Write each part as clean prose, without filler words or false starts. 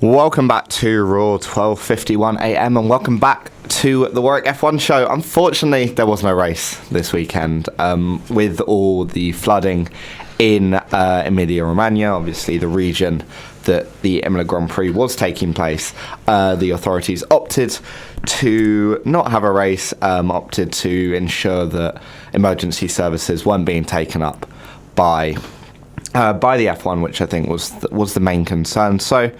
Welcome back to Raw 12:51 a.m. and welcome back to the Warwick F1 show. Unfortunately, there was no race this weekend with all the flooding in Emilia-Romagna, obviously the region that the Imola Grand Prix was taking place. The authorities opted to not have a race, opted to ensure that emergency services weren't being taken up by the F1, which I think was the main concern. So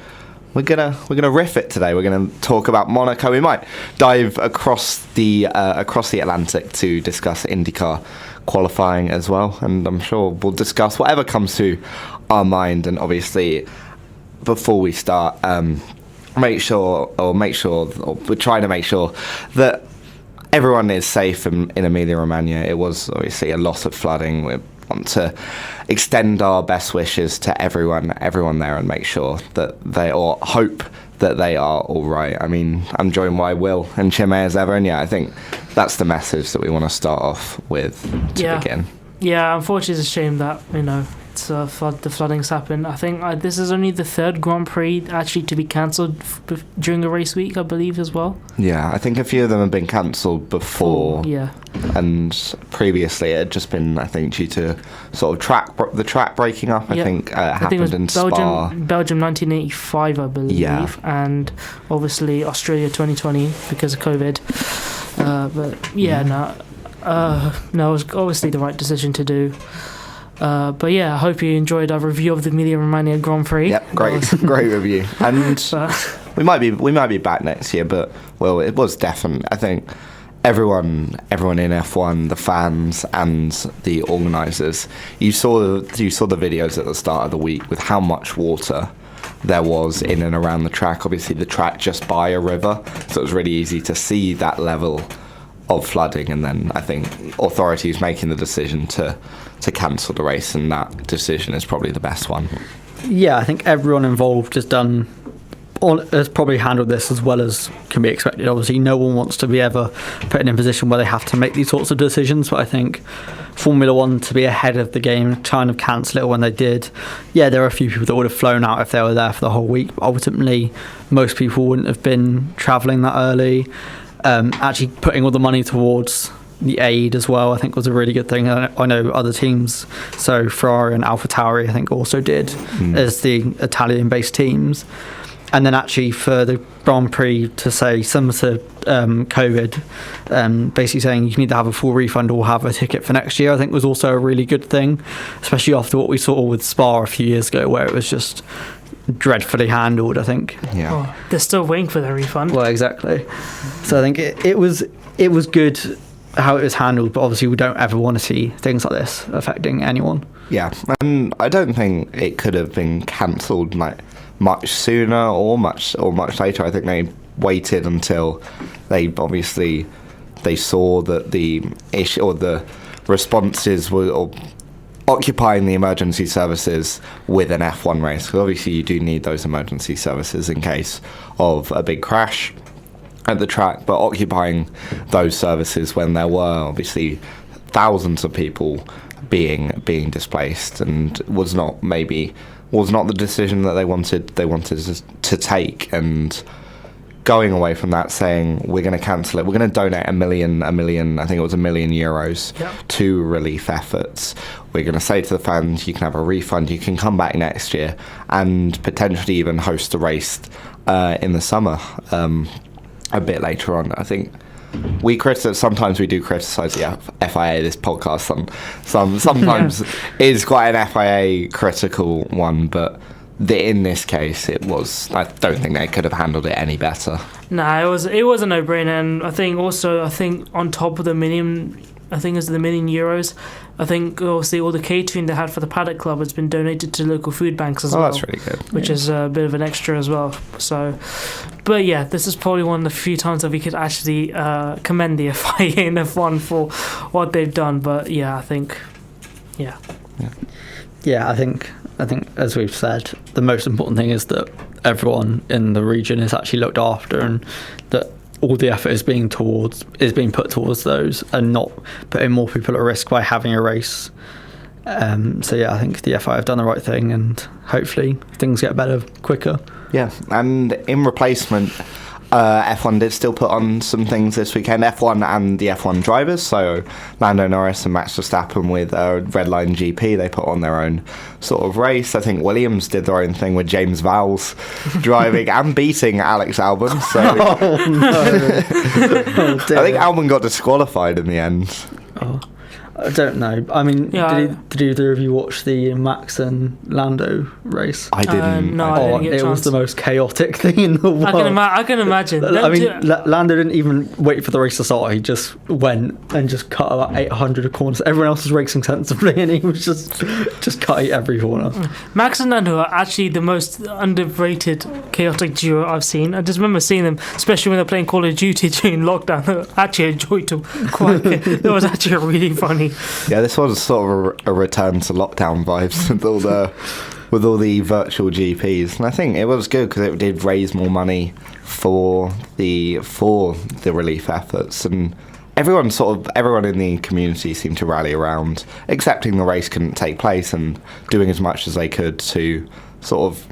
we're gonna riff it today. We're gonna talk about Monaco. We might dive across the Atlantic to discuss IndyCar qualifying as well, and I'm sure we'll discuss whatever comes to our mind. And obviously, before we start, we're trying to make sure that everyone is safe in Emilia-Romagna. It was obviously a lot of flooding. We want to extend our best wishes to everyone there and make sure that hope that they are all right. I mean, I'm joined by Will and Chinmay as ever, and I think that's the message that we want to start off with to begin. Yeah, unfortunately, it's a shame that it's the flooding's happened. I think this is only the third Grand Prix actually to be cancelled during a race week, I believe, as well. Yeah, I think a few of them have been cancelled before. Yeah. And previously it had just been, I think, due to sort of the track breaking up. I think it happened in Spa. Belgium 1985, I believe. Yeah. And obviously Australia 2020 because of COVID. No, it was obviously the right decision to do. But yeah, I hope you enjoyed our review of the Emilia-Romagna Grand Prix. Yep, great review. And we might be back next year, but it was definitely, I think, everyone in F1, the fans and the organisers. You saw the videos at the start of the week with how much water there was in and around the track. Obviously, the track just by a river, so it was really easy to see that level of flooding. And then I think authorities making the decision to cancel the race, and that decision is probably the best one. Yeah, I think everyone involved has probably handled this as well as can be expected. Obviously, no one wants to be ever put in a position where they have to make these sorts of decisions, but I think Formula One, to be ahead of the game, trying to cancel it when they did, there are a few people that would have flown out if they were there for the whole week, but ultimately most people wouldn't have been travelling that early. Actually putting all the money towards the aid as well, I think, was a really good thing. I know other teams, so Ferrari and AlphaTauri, I think, also did as the Italian-based teams. And then actually for the Grand Prix to say, similar to COVID, basically saying you can either have a full refund or have a ticket for next year, I think was also a really good thing, especially after what we saw with Spa a few years ago, where it was just dreadfully handled, I think. Yeah. Oh, they're still waiting for their refund. Well, exactly. So I think it was good how it was handled, but obviously we don't ever want to see things like this affecting anyone. Yeah, and I don't think it could have been cancelled much sooner or much later. I think they waited until they saw that the issue or the responses were occupying the emergency services with an F1 race. Because obviously you do need those emergency services in case of a big crash at the track, but occupying those services when there were obviously thousands of people being displaced, and was not the decision that they wanted to take. And going away from that, saying we're going to cancel it, we're going to donate a million, I think it was €1 million to relief efforts. We're going to say to the fans, you can have a refund, you can come back next year and potentially even host a race in the summer a bit later on. I think sometimes we do criticise the FIA. This podcast sometimes is quite an FIA critical one, but in this case, I don't think they could have handled it any better. Nah, it was a no-brainer, and I think on top of the million, I think it's the €1 million. I think obviously all the catering they had for the Paddock Club has been donated to local food banks as well. Oh, that's really good. Which is a bit of an extra as well. So, but yeah, this is probably one of the few times that we could actually commend the FIA and F1 for what they've done. But yeah, I think, yeah, I think as we've said, the most important thing is that everyone in the region is actually looked after, and that all the effort is being put towards those, and not putting more people at risk by having a race. So yeah, I think the FIA have done the right thing, and hopefully things get better quicker. Yeah, and in replacement, F1 did still put on some things this weekend. F1 and the F1 drivers, so Lando Norris and Max Verstappen with Red Line GP, they put on their own sort of race. I think Williams did their own thing with James Vowles driving and beating Alex Albon. So Oh, no. Oh, I think Albon got disqualified in the end. Oh, I don't know. I mean, Yeah, did either of you watch the Max and Lando race? I didn't. no, I Oh, didn't get a it was chance. the most chaotic thing in the world. I can imagine. I mean, Lando didn't even wait for the race to start. He just went and just cut about 800 corners. Everyone else was racing sensibly, and he was just cutting every corner. Max and Lando are actually the most underrated chaotic duo I've seen. I just remember seeing them, especially when they're playing Call of Duty during lockdown. I actually enjoyed them quite a bit. It was actually really funny. Yeah, this was sort of a return to lockdown vibes with all the virtual GPs, and I think it was good because it did raise more money for the relief efforts, and everyone in the community seemed to rally around, accepting the race couldn't take place and doing as much as they could to sort of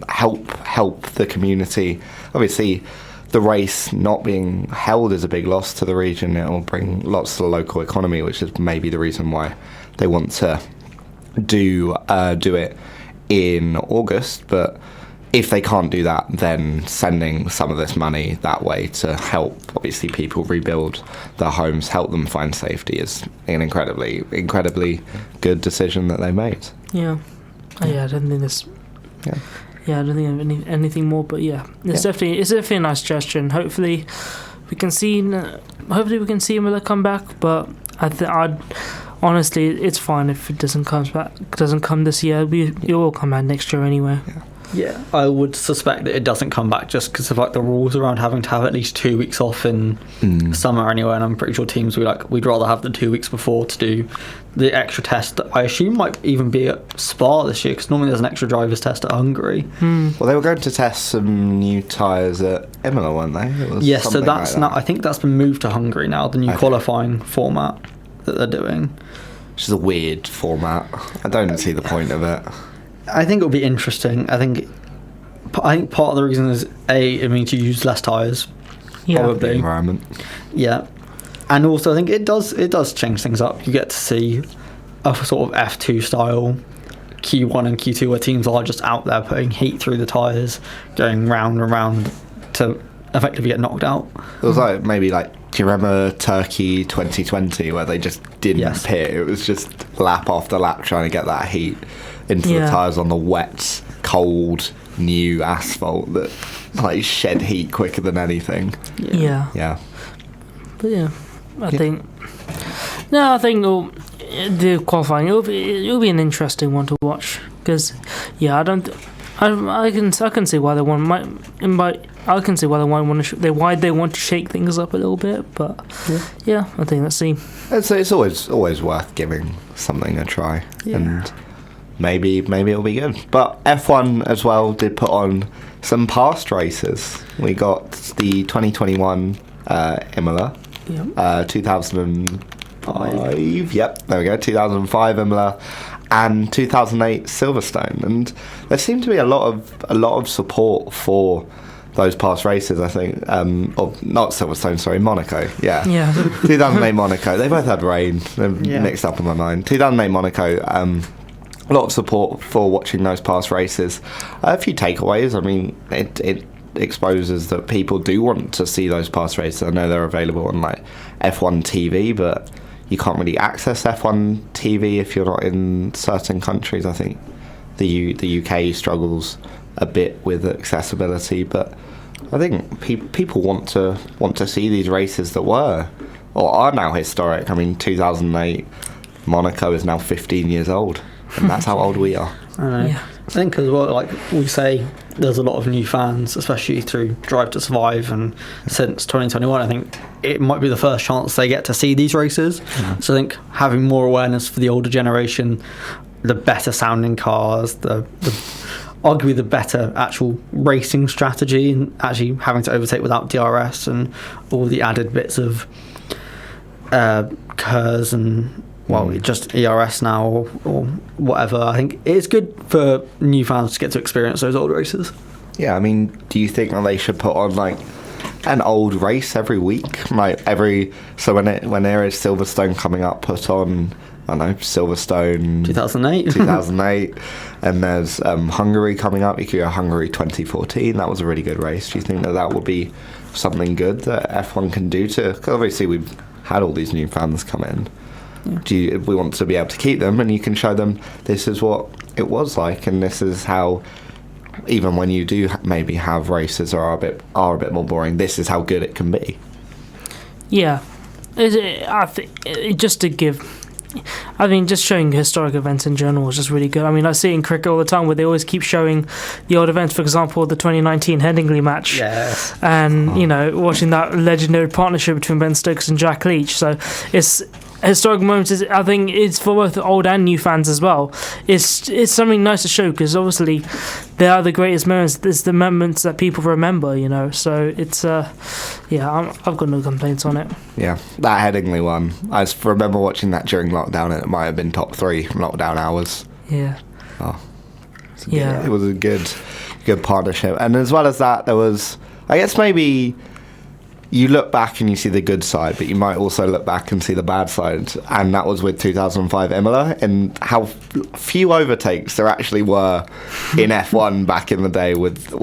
help the community. Obviously, the race not being held is a big loss to the region. It will bring lots to the local economy, which is maybe the reason why they want to do it in August. But if they can't do that, then sending some of this money that way to help, obviously, people rebuild their homes, help them find safety is an incredibly good decision that they made. Yeah. Oh, yeah, I don't think this. Yeah. Yeah, I don't think I have anything more, but yeah, it's definitely a nice gesture, and hopefully we can see Imola come back. But I'd honestly, it's fine if it doesn't come this year. It will come back next year anyway. Yeah, I would suspect that it doesn't come back just because of like the rules around having to have at least 2 weeks off in summer anyway. And I'm pretty sure teams we'd rather have the 2 weeks before to do the extra test that I assume might even be at Spa this year, because normally there's an extra driver's test at Hungary. Well, they were going to test some new tyres at Imola, weren't they? Yes, so that's now, I think that's been moved to Hungary now, the new qualifying format that they're doing. Which is a weird format. I don't see the point of it. I think it'll be interesting. I think part of the reason is it means you use less tyres. Yeah. The Probably. environment. Yeah. And also I think it does change things up. You get to see a sort of F2 style Q1 and Q2 where teams are just out there putting heat through the tyres, going round and round to effectively get knocked out. It was maybe do you remember Turkey 2020 where they just didn't pit? It was just lap after lap trying to get that heat into the tyres on the wet, cold, new asphalt that shed heat quicker than anything. Yeah. But yeah, I think the qualifying it'll be an interesting one to watch, because I can see why they why they want to shake things up a little bit, but I think let's see. It's always worth giving something a try, and maybe it'll be good. But F1 as well did put on some past races. We got the 2021 Imola, 2005. Yep, there we go. 2005 Imola, and 2008 Silverstone, and there seemed to be a lot of support for those past races, I think. Or not Silverstone, sorry, Monaco. Yeah. 2008 Monaco. They both had rain. They're mixed up in my mind. 2008 Monaco. A lot of support for watching those past races. A few takeaways. I mean, it exposes that people do want to see those past races. I know they're available on F1 TV, but you can't really access F1 TV if you're not in certain countries. I think the UK struggles a bit with accessibility, but I think people want to see these races that were or are now historic. I mean, 2008 Monaco is now 15 years old, and that's how old we are. I think as well, like we say, there's a lot of new fans, especially through Drive to Survive, and since 2021 I think it might be the first chance they get to see these races. So I think having more awareness for the older generation, the better sounding cars, the arguably the better actual racing strategy, and actually having to overtake without DRS and all the added bits of KERS and just ERS now or whatever. I think it's good for new fans to get to experience those old races. Yeah, I mean, do you think that they should put on like an old race every week? Like so when there is Silverstone coming up, put on, I don't know, Silverstone 2008, and there's Hungary coming up. You could go Hungary 2014. That was a really good race. Do you think that would be something good that F1 can do to? Cause obviously we've had all these new fans come in. Yeah. We want to be able to keep them, and you can show them this is what it was like, and this is how. Even when you do maybe have races that are a bit more boring, this is how good it can be. Yeah, I think just to give. I mean, just showing historic events in general is just really good. I mean, I see it in cricket all the time where they always keep showing the old events. For example, the 2019 Headingley match. Yes. And, watching that legendary partnership between Ben Stokes and Jack Leach. So it's historic moments. I think it's for both old and new fans as well. It's something nice to show because obviously they are the greatest moments. It's the moments that people remember, So it's, I've got no complaints on it. Yeah, that Headingley one. I just remember watching that during lockdown, and it might have been top 3 lockdown hours. Yeah. Oh. It was a good partnership. And as well as that, there was, I guess maybe you look back and you see the good side, but you might also look back and see the bad side. And that was with 2005 Imola, and how few overtakes there actually were in F1 back in the day.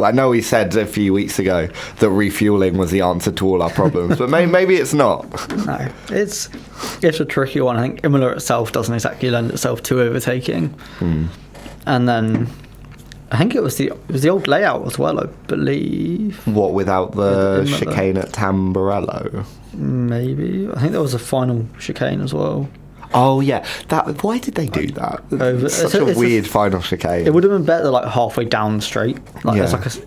I know we said a few weeks ago that refueling was the answer to all our problems, but maybe it's not. No, it's a tricky one. I think Imola itself doesn't exactly lend itself to overtaking. And then I think it was the old layout as well, I believe. What, without the chicane at Tamburello? Maybe. I think there was a final chicane as well. Oh yeah, why did they do that? It's such a weird final chicane. It would have been better like halfway down the straight.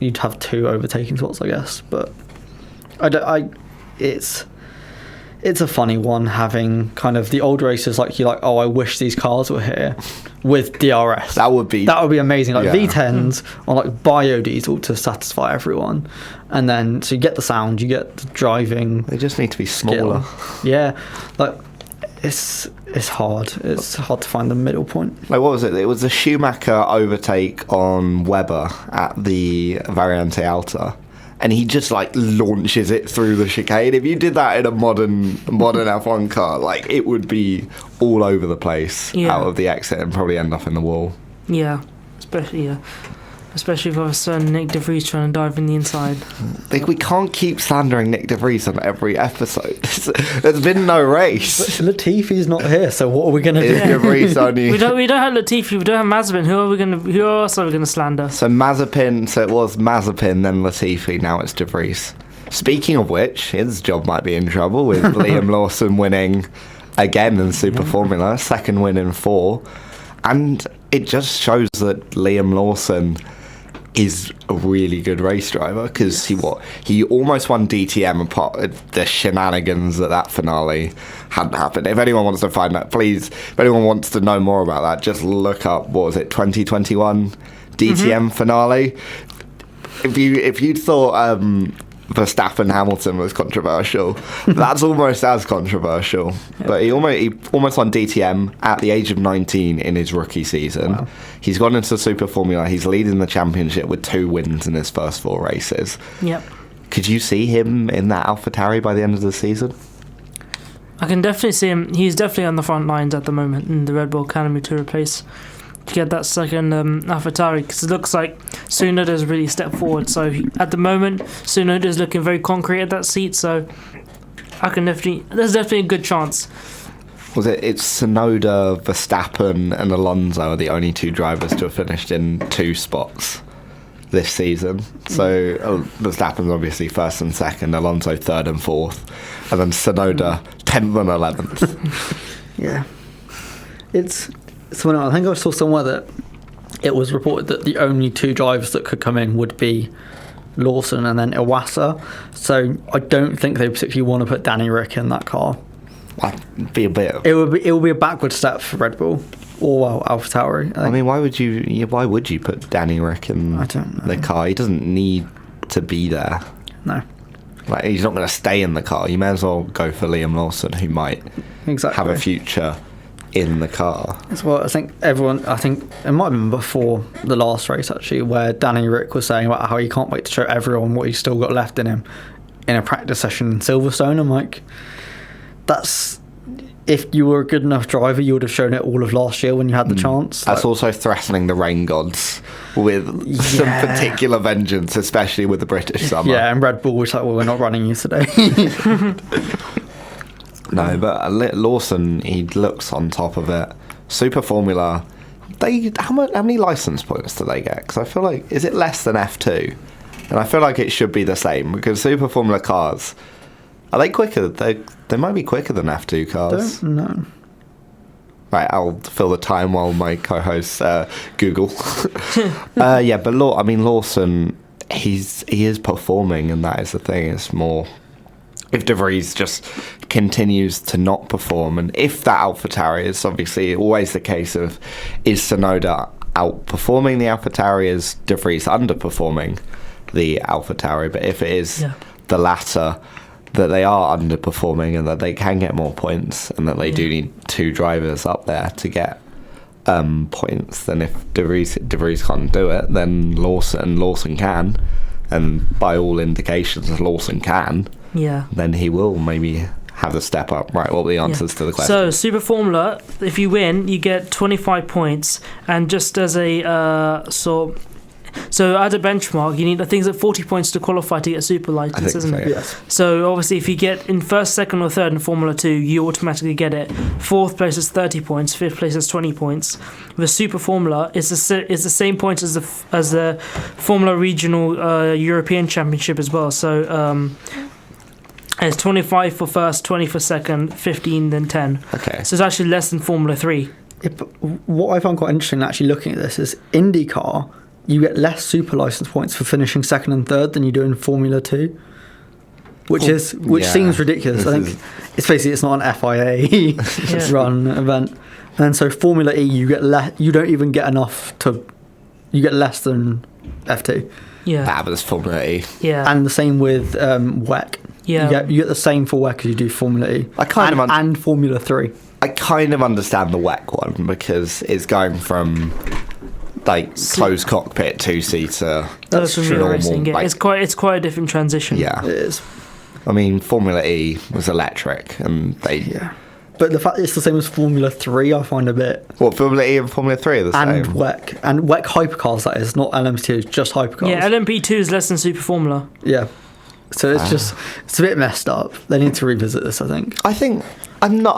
You'd have 2 overtaking spots, I guess. But it's a funny one having kind of the old races oh, I wish these cars were here with DRS. That would be amazing. V10s on biodiesel to satisfy everyone. And then so you get the sound, you get the driving. They just need to be smaller. Skill. Yeah. It's hard. It's hard to find the middle point. What was it? It was the Schumacher overtake on Webber at the Variante Alta. And he just launches it through the chicane. If you did that in a modern F1 car, it would be all over the place out of the exit and probably end up in the wall. Yeah, especially if I was Nick De Vries trying to dive in the inside. We can't keep slandering Nick De Vries on every episode. There's been no race. But Latifi's not here, so what are we going to do? De Vries only. We don't have Latifi. We don't have Mazepin. Who else are we going to slander? So Mazepin. So it was Mazepin, then Latifi. Now it's De Vries. Speaking of which, his job might be in trouble with Liam Lawson winning again in Super Formula, second win in 4, and it just shows that Liam Lawson is a really good race driver because he almost won DTM apart the shenanigans that finale hadn't happened. If anyone wants to find that, please, if anyone wants to know more about that, just look up 2021 DTM finale. If you thought Verstappen Hamilton was controversial, that's almost as controversial. But he almost won DTM at the age of 19 in his rookie season. Wow. He's gone into Super Formula. He's leading the championship with 2 wins in his first 4 races. Yep. Could you see him in that AlphaTauri by the end of the season? I can definitely see him. He's definitely on the front lines at the moment in the Red Bull Academy to get that second AlphaTauri, because it looks like Tsunoda's really stepped forward. So at the moment, Tsunoda's looking very concrete at that seat. So there's definitely a good chance. It's Tsunoda, Verstappen, and Alonso are the only 2 drivers to have finished in 2 spots this season. So Verstappen's obviously 1st and 2nd, Alonso 3rd and 4th, and then Tsunoda 10th and 11th. Yeah, I think I saw somewhere that it was reported that the only 2 drivers that could come in would be Lawson and then Iwasa. So I don't think they particularly want to put Danny Rick in that car. That'd be a bit. It would be a backward step for Red Bull or AlphaTauri. I mean, why would you put Danny Rick in the car? He doesn't need to be there. No. He's not going to stay in the car. You may as well go for Liam Lawson, who might have a future in the car. As well, I think it might have been before the last race actually, where Danny Rick was saying about how he can't wait to show everyone what he's still got left in him in a practice session in Silverstone. I'm like, that's, if you were a good enough driver, you would have shown it all of last year when you had the chance. That's also threatening the rain gods with some particular vengeance, especially with the British summer. Yeah, and Red Bull was like, well, we're not running you today. No, but Lawson, he looks on top of it. Super Formula, how many license points do they get? Because I feel like, is it less than F2? And I feel like it should be the same, because Super Formula cars, are they quicker? They might be quicker than F2 cars. Don't know. Right, I'll fill the time while my co-hosts Google. Yeah, but Lawson, he is performing, and that is the thing. It's more, if De Vries just continues to not perform, and if that AlphaTauri is obviously always the case of, is Tsunoda outperforming the AlphaTauri, is De Vries underperforming the AlphaTauri? But if it is the latter, that they are underperforming and that they can get more points, and that they do need two drivers up there to get points, then if De Vries can't do it, then Lawson can, and by all indications Lawson can, then he will maybe have the step up. Right, what are the answers to the question? So Super Formula, if you win, you get 25 points, and just as a so as a benchmark, you need, I think it's at 40 points to qualify to get super license, isn't it? Yes. So obviously, if you get in first, second, or third in Formula 2, you automatically get it. Fourth place is 30 points. Fifth place is 20 points. With Super Formula, it's the same points as the Formula Regional European Championship as well. So it's 25 for first, 20 for second, 15 then 10. Okay. So it's actually less than Formula 3. Yeah, but what I found quite interesting actually looking at this is IndyCar, you get less super license points for finishing second and third than you do in Formula 2, which seems ridiculous. I think it's not an FIA run event, and then so Formula E you don't even get enough to, you get less than F2. Yeah, that was Formula E. Yeah, and the same with WEC. Yeah, you get the same for WEC as you do Formula E. And Formula 3. I kind of understand the WEC one, because it's going from like closed cockpit 2-seater. That's normal racing. Yeah, it's quite a different transition. Yeah, it is. I mean, Formula E was electric, and they. Yeah. But the fact it's the same as Formula 3, I find a bit. What, Formula E and Formula 3 are the same? And WEC hypercars, that is, not LMP2, just hypercars. Yeah, LMP2 is less than Super Formula. Yeah. So it's a bit messed up. They need to revisit this, I think. I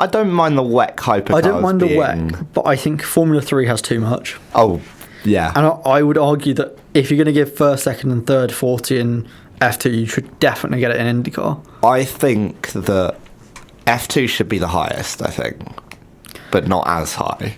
don't mind the WEC hypercars. I don't mind the WEC, but I think Formula 3 has too much. Oh, yeah. And I would argue that if you're going to give first, second and third 40 in F2, you should definitely get it in IndyCar. I think that F2 should be the highest, I think, but not as high.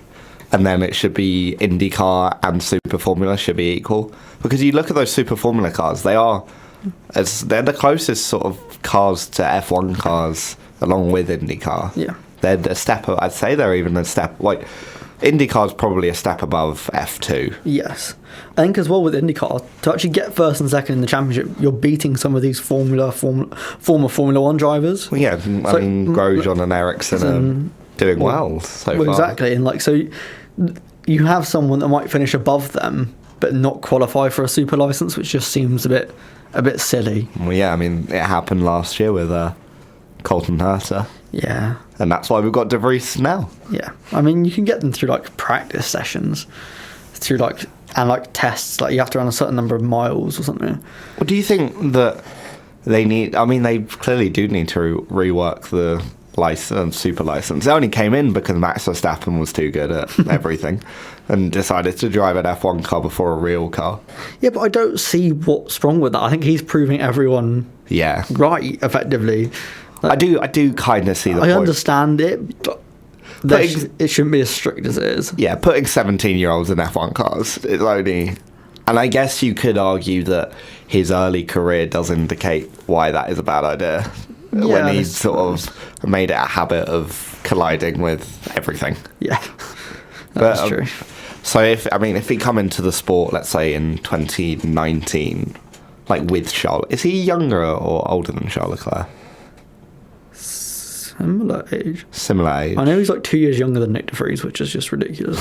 And then it should be IndyCar and Super Formula should be equal. Because you look at those Super Formula cars, they're the closest sort of cars to F1 cars, along with IndyCar. Yeah. They're a step, I'd say they're even a step, like, IndyCar's probably a step above F2. Yes. I think as well with IndyCar, to actually get first and second in the championship, you're beating some of these former Formula 1 drivers. Well, yeah, I mean, Grosjean and Ericsson are doing well so far. Exactly, and so you have someone that might finish above them, but not qualify for a super license, which just seems a bit silly. Well, yeah, I mean, it happened last year with Colton Herta. Yeah. And that's why we've got De Vries now. Yeah. I mean, you can get them through, practice sessions, through, tests. You have to run a certain number of miles or something. Well, do you think that they need... I mean, they clearly do need to rework the super license. They only came in because Max Verstappen was too good at everything and decided to drive an F1 car before a real car. Yeah, but I don't see what's wrong with that. I think he's proving everyone right, effectively. I do kind of see the point. I understand it, but it shouldn't be as strict as it is. Yeah, putting 17-year-olds in F1 cars is only... And I guess you could argue that his early career does indicate why that is a bad idea. When he sort of made it a habit of colliding with everything. Yeah, that's true. So if he come into the sport, let's say in 2019, with Charles, is he younger or older than Charles Leclerc? Similar age. Similar age. I know he's like 2 years younger than Nick de Vries, which is just ridiculous.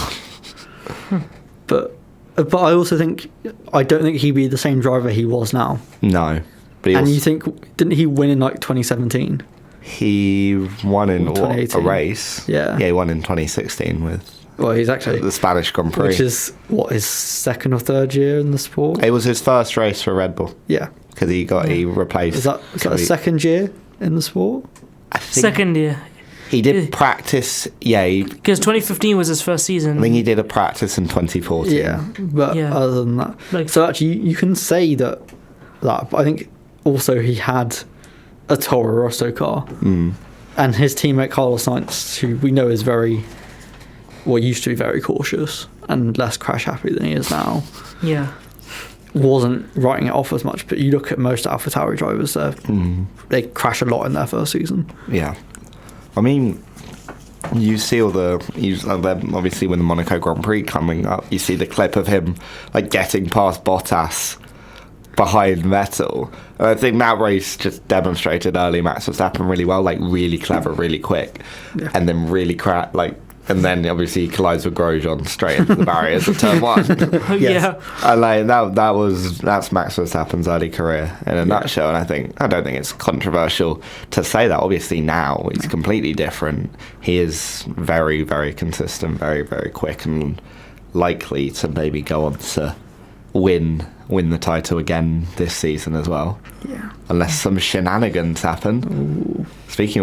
But I also think, I don't think he'd be the same driver he was now. No. But And you think, didn't he win in like 2017? he won in what, a 2018. race? Yeah. Yeah, he won in 2016 with Well, he's actually, the Spanish Grand Prix. which is what, his second or third year in the sport? It was his first race for Red Bull Yeah. because he replaced. Is that a second year in the sport? I think Second year. he did practice. Yeah, Because 2015 was his first season. I think he did a practice in 2014. Yeah, but Yeah. other than that, Like- so actually you can say that. But I think also he had a Toro Rosso car, and his teammate Carlos Sainz, who we know is used to be very cautious and less crash happy than he is now, Yeah. wasn't writing it off as much. But you look at most AlphaTauri drivers, they crash a lot in their first season. Yeah. I mean, you see obviously with the Monaco Grand Prix coming up, you see the clip of him like getting past Bottas behind Vettel. And I think that race just demonstrated early Max Verstappen really well, like really clever, really quick, and then really and then obviously he collides with Grosjean straight into the barriers of turn one. Yeah. And like that's Max Verstappen's early career in a nutshell. And I don't think it's controversial to say that. Obviously now he's completely different. He is very, very consistent, very, very quick, and likely to maybe go on to win the title again this season as well. Yeah. Unless some shenanigans happen. Ooh. Speaking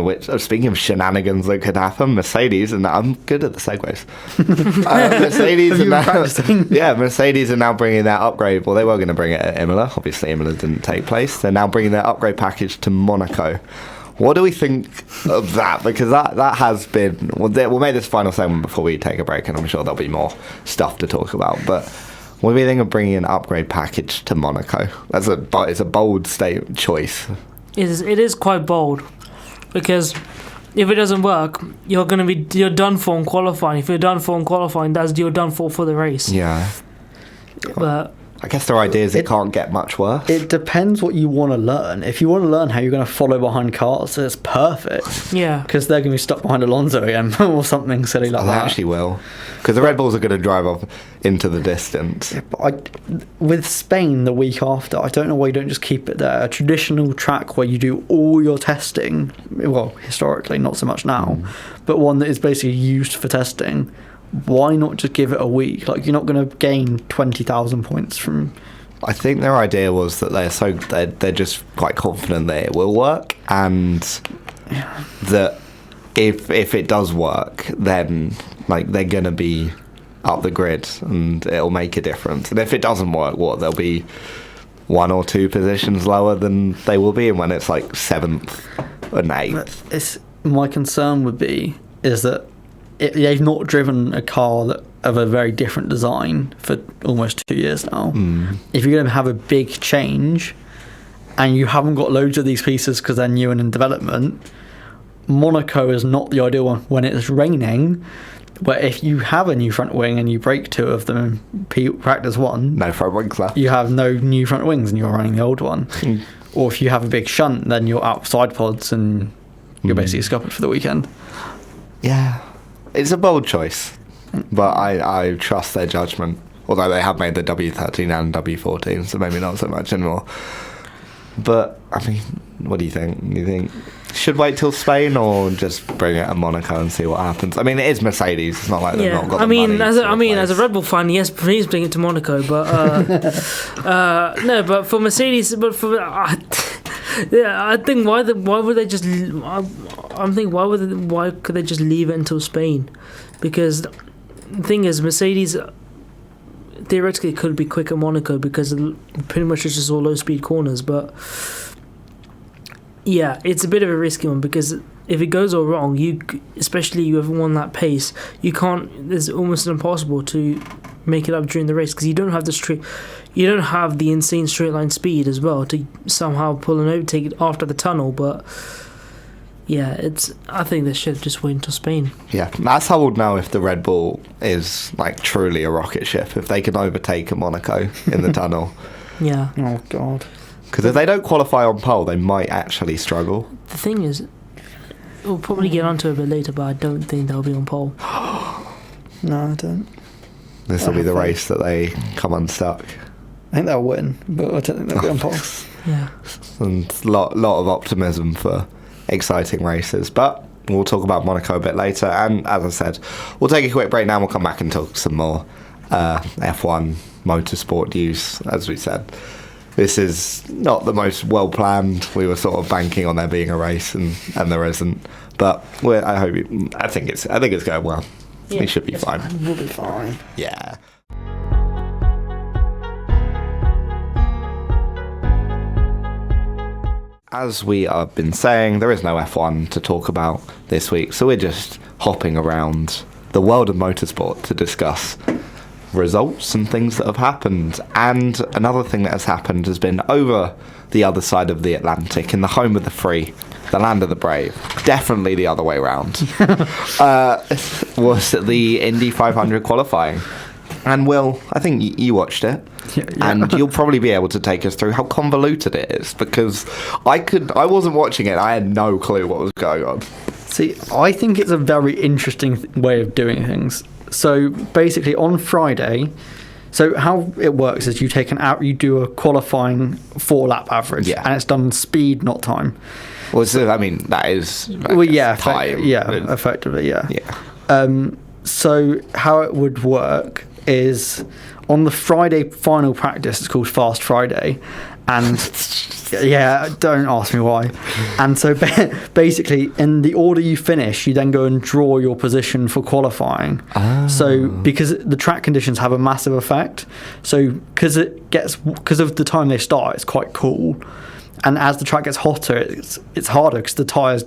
of shenanigans that could happen, Mercedes, and I'm good at the segues. Mercedes are now bringing their upgrade. Well, they were going to bring it at Imola. Obviously, Imola didn't take place. They're now bringing their upgrade package to Monaco. What do we think of that? Because that has been... We'll make this final segment before we take a break, and I'm sure there'll be more stuff to talk about. But what do we think of bringing an upgrade package to Monaco? It's a bold choice. It is quite bold, because if it doesn't work, you're done for in qualifying. If you're done for in qualifying, you're done for the race. Yeah. But I guess their idea is it can't get much worse. It depends what you want to learn. If you want to learn how you're going to follow behind cars, it's perfect. Yeah. Because they're going to be stuck behind Alonso again or something silly like They that. actually will. Because the Red Bulls are going to drive off into the distance. Yeah, but with Spain the week after, I don't know why you don't just keep it there. A traditional track where you do all your testing, well, historically, not so much now, but one that is basically used for testing. Why not just give it a week? Like, you're not going to gain 20,000 points from... I think their idea was that they're just quite confident that it will work, and that if it does work, then like they're going to be up the grid and it'll make a difference. And if it doesn't work, they'll be 1 or 2 positions lower than they will be when it's like 7th and 8th. My concern would be is that they've not driven a car of a very different design for almost 2 years now. If you're going to have a big change and you haven't got loads of these pieces because they're new and in development, Monaco is not the ideal one when it's raining. But if you have a new front wing and you break 2 of them in practice 1, no front wings left. You have no new front wings and you're running the old one. Or if you have a big shunt, then you're outside pods and you're basically scuppered for the weekend. Yeah. It's a bold choice, but I trust their judgment. Although they have made the W13 and W14, so maybe not so much anymore. But, I mean, what do you think? Do you think should wait till Spain or just bring it to Monaco and see what happens? I mean, it is Mercedes. It's not like they've not got the money as a Red Bull fan, yes, please bring it to Monaco. But no, but for Mercedes, I think why would they just? I'm thinking why could they just leave it until Spain? Because the thing is, Mercedes theoretically could be quick at Monaco because pretty much it's just all low speed corners, but. Yeah, it's a bit of a risky one because if it goes all wrong, especially you haven't won that pace, you can't. It's almost impossible to make it up during the race because you don't have the insane straight line speed as well to somehow pull an overtake after the tunnel. But yeah, I think they should just wait until Spain. Yeah, that's how we'll know if the Red Bull is like truly a rocket ship, if they can overtake a Monaco in the tunnel. Yeah. Oh God. Because if they don't qualify on pole, they might actually struggle. The thing is, we'll probably get onto it a bit later, but I don't think they'll be on pole. No, I don't. This will be the race that they come unstuck. I think they'll win, but I don't think they'll be on pole. Yeah. And a lot of optimism for exciting races. But we'll talk about Monaco a bit later. And as I said, we'll take a quick break now and we'll come back and talk some more F1 motorsport news. As we said, this is not the most well planned. We were sort of banking on there being a race, and there isn't. But I think it's going well. Yeah, we should be fine. We'll be fine. Yeah. As we have been saying, there is no F1 to talk about this week, so we're just hopping around the world of motorsport to discuss results and things that have happened. And another thing that has happened has been over the other side of the Atlantic, in the home of the free, the land of the brave, definitely the other way around, was the Indy 500 qualifying. And Will, I think you watched it, and you'll probably be able to take us through how convoluted it is, because I wasn't watching it. I had no clue what was going on. See, I think it's a very interesting way of doing things. So basically, on Friday, so how it works is you do a qualifying 4-lap average, and it's done speed, not time. Well, so, I mean, that is time. Effectively, yeah. So how it would work is on the Friday final practice, it's called Fast Friday, and don't ask me why. And so basically, in the order you finish, you then go and draw your position for qualifying. So because the track conditions have a massive effect, so because of the time they start, it's quite cool, and as the track gets hotter, it's harder because the tyres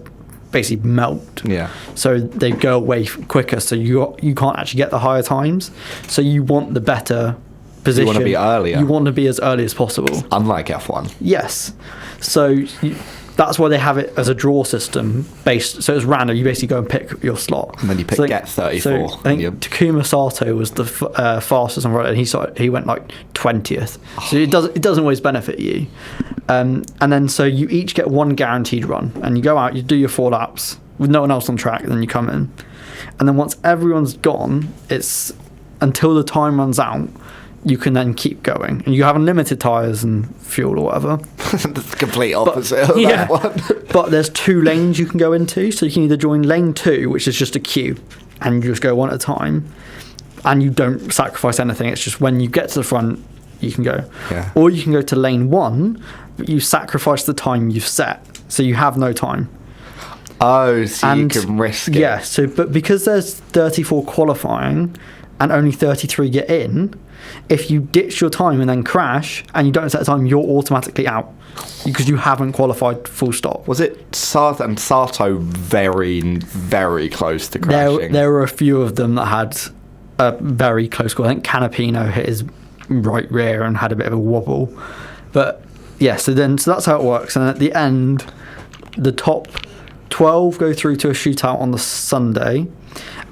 basically melt. Yeah. So they go away quicker, so you can't actually get the higher times. So you want the better position. You want to be earlier. You want to be as early as possible. Unlike F1. Yes. So that's why they have it as a draw system based. So it's random. You basically go and pick your slot. And then you pick get 34. So I think Takuma Sato was the fastest on Friday, and he went like 20th. So it doesn't always benefit you. And then so you each get one guaranteed run, and you go out, you do your 4 laps with no one else on track, and then you come in. And then once everyone's gone, it's until the time runs out, you can then keep going, and you have unlimited tyres and fuel or whatever. That's the complete opposite of that one. But there's 2 lanes you can go into, so you can either join lane 2, which is just a queue, and you just go one at a time, and you don't sacrifice anything. It's just when you get to the front, you can go. Yeah. Or you can go to lane 1, but you sacrifice the time you've set, so you have no time. Oh, so you can risk it. Yeah, but because there's 34 qualifying and only 33 get in, if you ditch your time and then crash and you don't set a time, you're automatically out because you haven't qualified full stop. Was it Sato very, very close to crashing? There were a few of them that had a very close call. I think Canapino hit his right rear and had a bit of a wobble. But yeah, so that's how it works. And at the end, the top 12 go through to a shootout on the Sunday,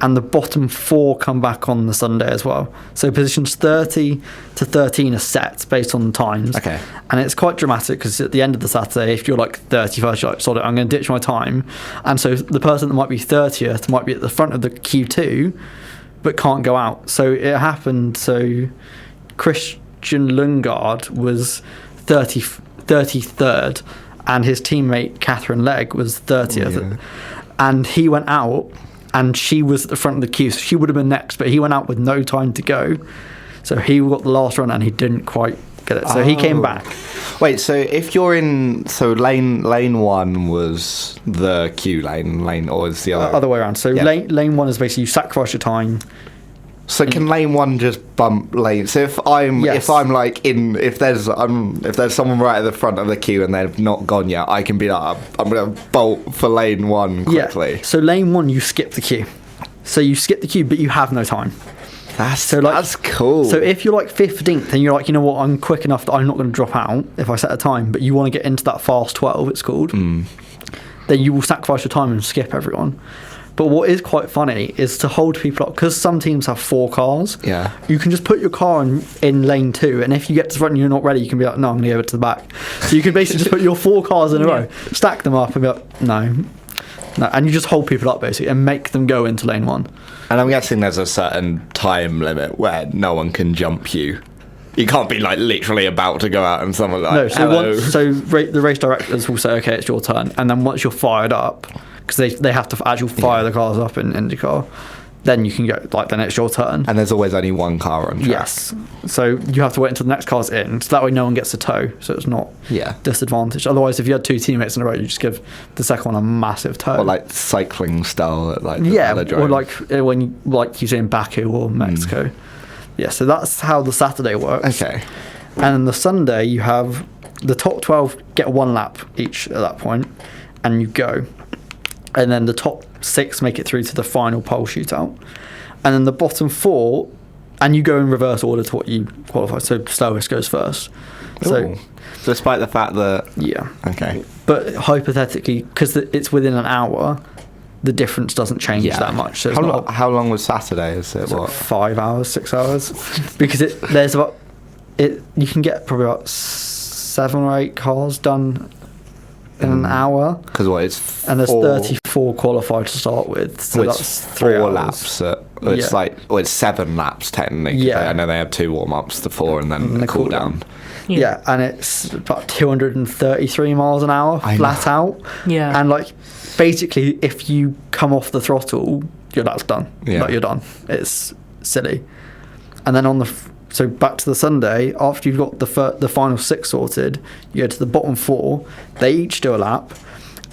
and the bottom 4 come back on the Sunday as well. So positions 30 to 13 are set based on the times. Okay. And it's quite dramatic because at the end of the Saturday, if you're like 31st, you're like, sorry, I'm going to ditch my time. And so the person that might be 30th might be at the front of the Q2, but can't go out. So it happened. So Christian Lundgaard was 33rd, and his teammate Catherine Legg was 30th. Yeah. And he went out, and she was at the front of the queue, so she would have been next, but he went out with no time to go. So he got the last run, and he didn't quite get it. So he came back. Wait, so if you're in... So lane 1 was the queue lane, or is the other way around. So lane 1 is basically you sacrifice your time. So can lane 1 just bump lane? So if there's someone right at the front of the queue and they've not gone yet, I can be like, I'm going to bolt for lane 1 quickly. Yeah. So lane 1, you skip the queue. So you skip the queue, but you have no time. That's cool. So if you're like 15th and you're like, you know what, I'm quick enough that I'm not going to drop out if I set a time, but you want to get into that fast 12, it's called, then you will sacrifice your time and skip everyone. But what is quite funny is to hold people up, because some teams have 4 cars. Yeah. You can just put your car in lane 2, and if you get to the front and you're not ready, you can be like, no, I'm going to go to the back. So you can basically just put your 4 cars in a row, stack them up, and be like, no. No, and you just hold people up basically and make them go into lane 1. And I'm guessing there's a certain time limit where no one can jump you. You can't be like literally about to go out and someone like, No, hello. The race directors will say, okay, it's your turn, and then once you're fired up, because they have to actually fire the cars up in IndyCar, then you can go, like, then it's your turn. And there's always only one car on track. Yes. So you have to wait until the next car's in, so that way no one gets a tow, so it's not disadvantaged. Otherwise, if you had 2 teammates in a row, you just give the second one a massive tow. Or like cycling style, like the yeah, velodrome. or like you see in Baku or Mexico. Yeah, so that's how the Saturday works. Okay. And then the Sunday, you have the top 12 get 1 lap each at that point, and you go. And then the top 6 make it through to the final pole shootout. And then the bottom 4, and you go in reverse order to what you qualify. So slowest goes first. So, despite the fact that... Yeah. Okay. But hypothetically, because it's within an hour, the difference doesn't change that much. So how long was Saturday? Is it what? 5 hours, 6 hours? Because you can get probably about 7 or 8 cars done in an hour. Because it's and there's 34 qualified to start with, so that's 3 4 hours. laps. It's 7 laps technically. Yeah. I know they have 2 warm-ups to 4 and then a cool down. Yeah, and it's about 233 miles an hour flat out. Yeah. And like basically, if you come off the throttle, that's done. Yeah. Like, you're done. It's silly. And then so back to the Sunday, after you've got the final 6 sorted, you go to the bottom 4. They each do a lap,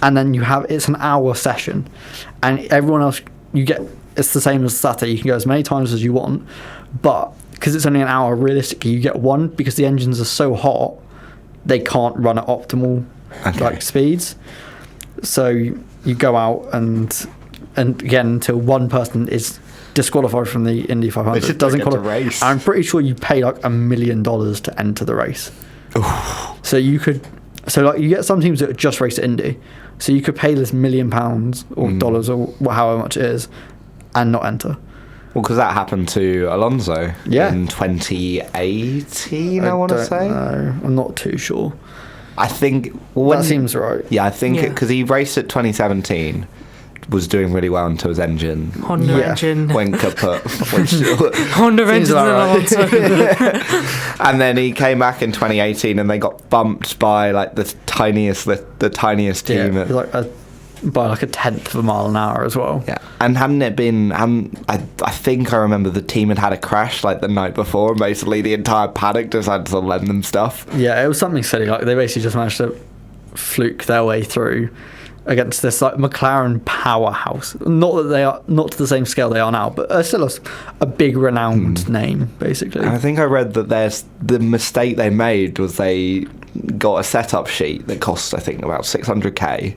and then it's an hour session, and everyone else it's the same as Saturday. You can go as many times as you want, but because it's only an hour, realistically, you get 1 because the engines are so hot, they can't run at optimal speeds. So you go out and again until one person is disqualified from the Indy 500. It doesn't qualify. Race. I'm pretty sure you pay like $1 million to enter the race. Oof. So you get some teams that just race at Indy. So you could pay this £1 million or dollars or however much it is and not enter. Well, because that happened to Alonso in 2018, I want to say. No, I'm not too sure. I think... that seems right. Yeah, I think because he raced at 2017, was doing really well until his engine... Honda engine. Went kaput. Honda engine and Alonso. And then he came back in 2018 and they got bumped by like the tiniest team. Yeah, by like 1/10 of a mile an hour as well. Yeah, and hadn't it been? I think I remember the team had a crash like the night before, and basically the entire paddock decided to lend them stuff. Yeah, it was something silly. Like they basically just managed to fluke their way through against this like McLaren powerhouse. Not that they are not to the same scale they are now, but still a big renowned name basically. And I think I read that the mistake they made was they got a setup sheet that cost I think about 600k.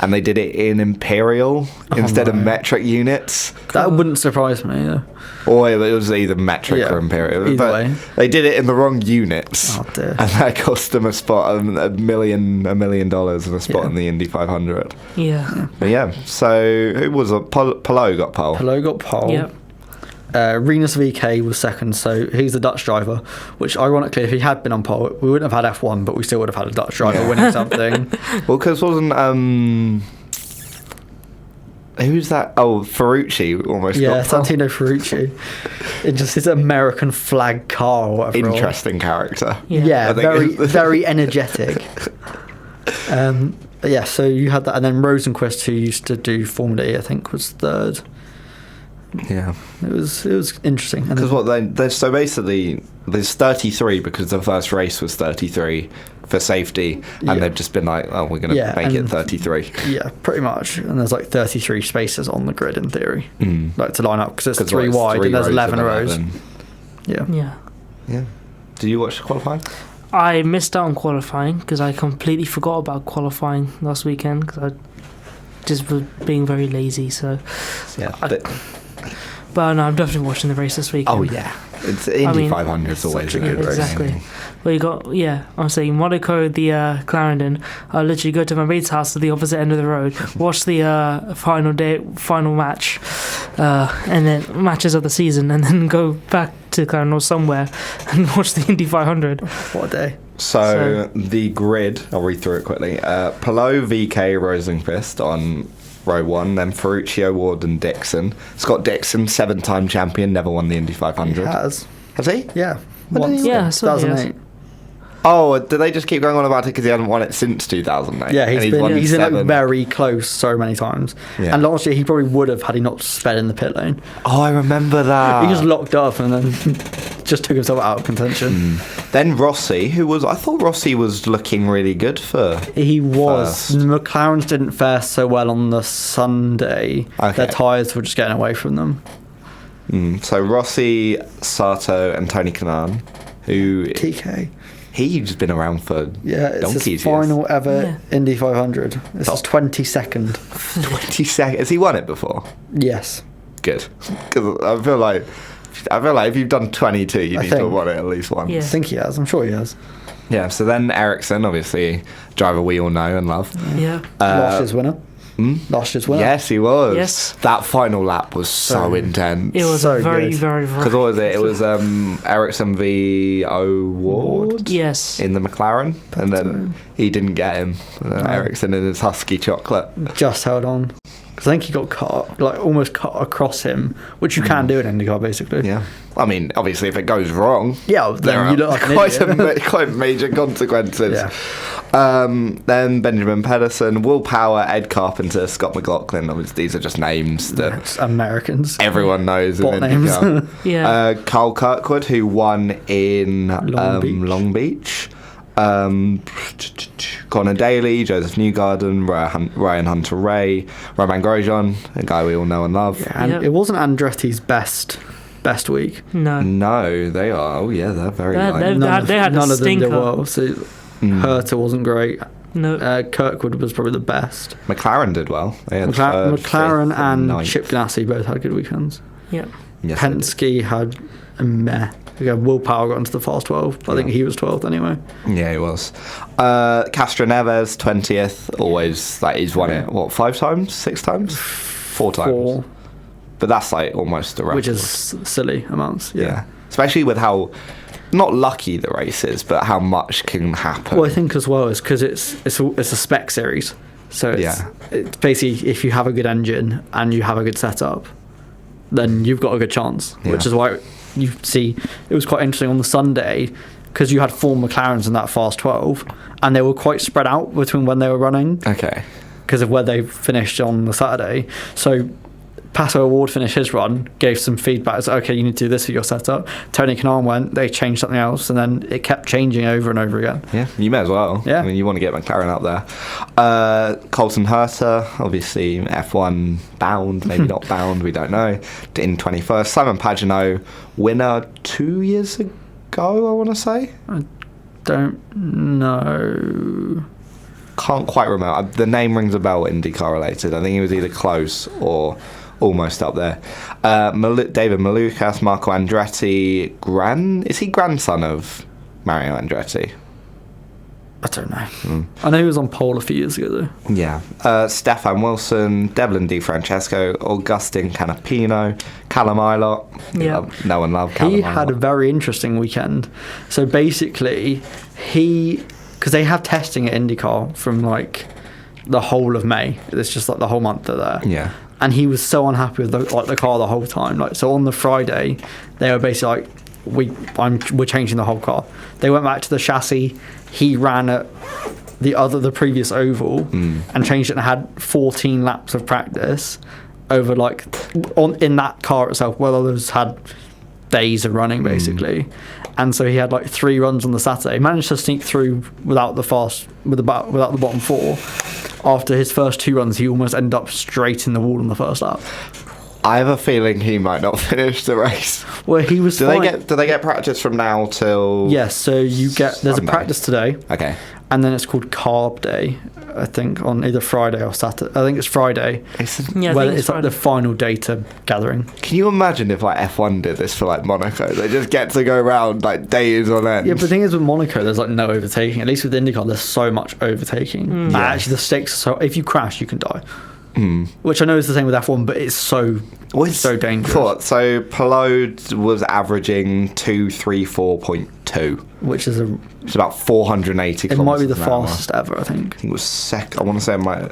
And they did it in imperial instead of metric units. That wouldn't surprise me. Yeah. Or it was either metric or imperial. Either way. They did it in the wrong units. Oh dear. And that cost them a spot, $1 million and a spot in the Indy 500. Yeah. But yeah, so who was it? Palou got pole. Palou got pole. Yep. Rinus VK was second, so he's the Dutch driver, which ironically, if he had been on pole, we wouldn't have had F1, but we still would have had a Dutch driver winning something. Well, because wasn't... who's that? Oh, Ferrucci almost got pole. Santino Ferrucci. It just his American flag car or whatever. Interesting character. Yeah, very energetic. But yeah, so you had that, and then Rosenquist, who used to do Formula E, I think, was third. Yeah, it was interesting. Because so basically there's 33 because the first race was 33 for safety, and they've just been like, oh, we're going to make it 33. Yeah, pretty much. And there's like 33 spaces on the grid in theory, like to line up because it's 3 wide and there's 11 rows. Yeah. Did you watch qualifying? I missed out on qualifying because I completely forgot about qualifying last weekend because I just was being very lazy. So but no, I'm definitely watching the race this weekend. Oh yeah, it's Indy 500 is always a good race. Exactly. Well, you got I'm saying Monaco, the Clarendon. I literally go to my mate's house at the opposite end of the road, watch the final match, and then matches of the season, and then go back to Clarendon or somewhere and watch the Indy 500. What a day! So the grid, I'll read through it quickly. Palou, VK, Rosenquist on row one. Then Ferruccio, Ward, and Dixon. Scott Dixon, 7-time champion, never won the Indy 500. He has. Has he? Yeah. When did Once. he Yeah, so he has. 2008. Oh, do they just keep going on about it because he hasn't won it since 2008? Yeah, And he's been won in 7. like very close so many times. Yeah. And last year he probably would have had he not sped in the pit lane. Oh, I remember that. He just locked up and then just took himself out of contention. Then Rossi, I thought Rossi was looking really good for. He was. First. The McLarens didn't fare so well on the Sunday. Okay. Their tyres were just getting away from them. So Rossi, Sato, and Tony Kanaan, who TK. he's been around for Yeah, it's donkey's his years. final ever Yeah. Indy 500. This is 22nd. 20 seconds. Has he won it before? Yes. Good. Because I feel like if you've done 22, you I need to have think- won it at least once. Yeah. I think he has. I'm sure he has. Yeah, so then Ericsson, obviously, driver we all know and love. Yeah. Last year's winner. Last year's winner. Yes, he was. Yes. That final lap was so intense. It was So very, good. very, very. Because what was it? It was Ericsson v Ward Yes. in the McLaren, and then he didn't get him. Ericsson in his husky chocolate. Just held on. Because I think he got cut, like almost cut across him, which you can do in IndyCar basically. Yeah. I mean, obviously, if it goes wrong, Yeah, there then are you look like an idiot. quite major consequences. Yeah. Then Benjamin Pedersen, Will Power, Ed Carpenter, Scott McLaughlin. Obviously, these are just names that It's Americans. everyone knows. Bot in names. IndyCar. Yeah. Carl Kirkwood, who won in Long Beach. Connor Daly, Joseph Newgarden, Ryan Hunter-Ray, Roman Grosjean, a guy we all know and love. And Yep. it wasn't Andretti's best week. No. No, they are. Oh yeah, they're very They're- light. they're- they had a none of them did stinker. well. So Herta wasn't great. No. Kirkwood was probably the best. McLaren did well. They had third, McLaren fifth, and ninth. Chip Ganassi both had good weekends. Yeah. Yes, they did. Penske had a meh. Will Power got into the fast 12. But I think he was 12th anyway. Yeah, he was. Castro Neves, 20th. Always, like, he's won it, what, 5 times? 6 times? 4 times. 4, But that's, like, almost the record. which is silly amounts. Yeah. Especially with how, not lucky the race is, but how much can happen. Well, I think as well is because it's a spec series. So it's basically if you have a good engine and you have a good setup, then you've got a good chance. Yeah. Which is why you see it was quite interesting on the Sunday because you had 4 McLarens in that fast 12 and they were quite spread out between when they were running Okay. because of where they finished on the Saturday. So Pato Award finished his run, gave some feedback. It's like, okay, you need to do this for your setup. Tony Kanaan went, they changed something else, and then it kept changing over and over again. Yeah, you may as well. Yeah. I mean, you want to get McLaren up there. Colton Herta, obviously F1 bound, maybe not bound, we don't know. In 21st. Simon Pagenaud, winner 2 years ago, I want to say. Don't know. Can't quite remember. The name rings a bell, IndyCar related. I think he was either close or almost up there. David Malukas, Marco Andretti, is he grandson of Mario Andretti? I don't know. I know he was on pole a few years ago, though. Yeah. Stefan Wilson, Devlin Di Francesco, Augustin Canapino, Callum Ilott. Yeah. No one loved Callum He Ilott. had a very interesting weekend. So basically, because they have testing at IndyCar from like the whole of May. It's just like the whole month they're there. Yeah. And he was so unhappy with the car the whole time. Like, so on the Friday, they were basically like, we're changing the whole car. They went back to the chassis. He ran at the previous oval and changed it and had 14 laps of practice over in that car itself, while others had days of running basically. And so he had like 3 runs on the Saturday. He managed to sneak through without the bottom 4. After his first 2 runs, he almost ended up straight in the wall on the first lap. I have a feeling he might not finish the race. Well, he was. Do they get practice from now till? Yes, so there's a Sunday? practice today, Okay. and then it's called Carb Day, I think, on either Friday or Saturday. I think it's Friday. Yeah, I Well, think it's like Friday. the final data gathering. Can you imagine if like F1 did this for like Monaco? They just get to go around like days on end. Yeah, but the thing is with Monaco, there's like no overtaking. At least with IndyCar, there's so much overtaking. And actually, the stakes are so. If you crash, you can die. Which I know is the same with F1, but it's so dangerous. So Pelode was averaging 234.2. Which is It's about 480 it might be the kilometers an hour. fastest ever, I think. I think it was I want to say it might.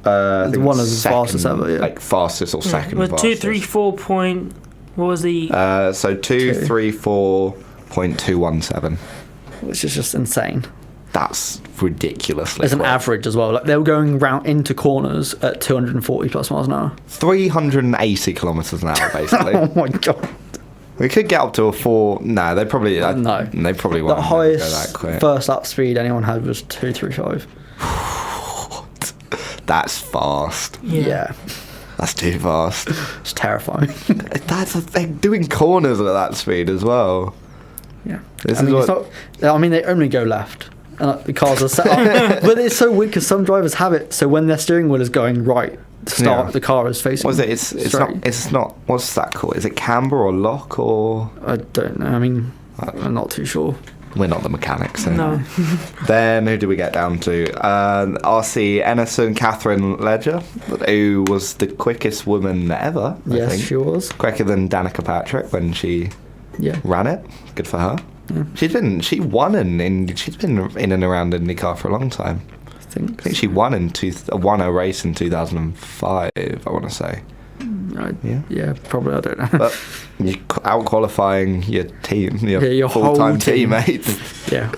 I think one of the second, fastest ever, yeah. like fastest or second With fastest. 234 point. What was the? So 234.217. Which is just insane. That's ridiculously As an quick. average as well. Like they were going round into corners at 240 plus miles an hour. 380 kilometers an hour, basically. Oh my god. We could get up to a 4. No, they probably. No. They probably The won't go highest that quick. first lap speed anyone had was 235. That's fast. Yeah. That's too fast. It's terrifying. That's the thing. Doing corners at that speed as well. Yeah. This I is mean, what- it's not, I mean, they only go left. And the cars are set up. But it's so weird because some drivers have it. So when their steering wheel is going right to start, Yeah. the car is facing What is it? It's straight. not. It's not. What's that called? Is it camber or lock or? I don't know. I mean, I'm not too sure. We're not the mechanics. So. No. Then who do we get down to? RC Enerson Catherine Ledger, who was the quickest woman ever. I Yes, think. she was. Quicker than Danica Patrick when she Yeah. ran it. Good for her. Yeah. She's been in and around IndyCar for a long time. I think. I think she won won a race in 2005. I want to say. Yeah, probably. I don't know. But you out qualifying your team, your whole full-time team. teammates. Yeah.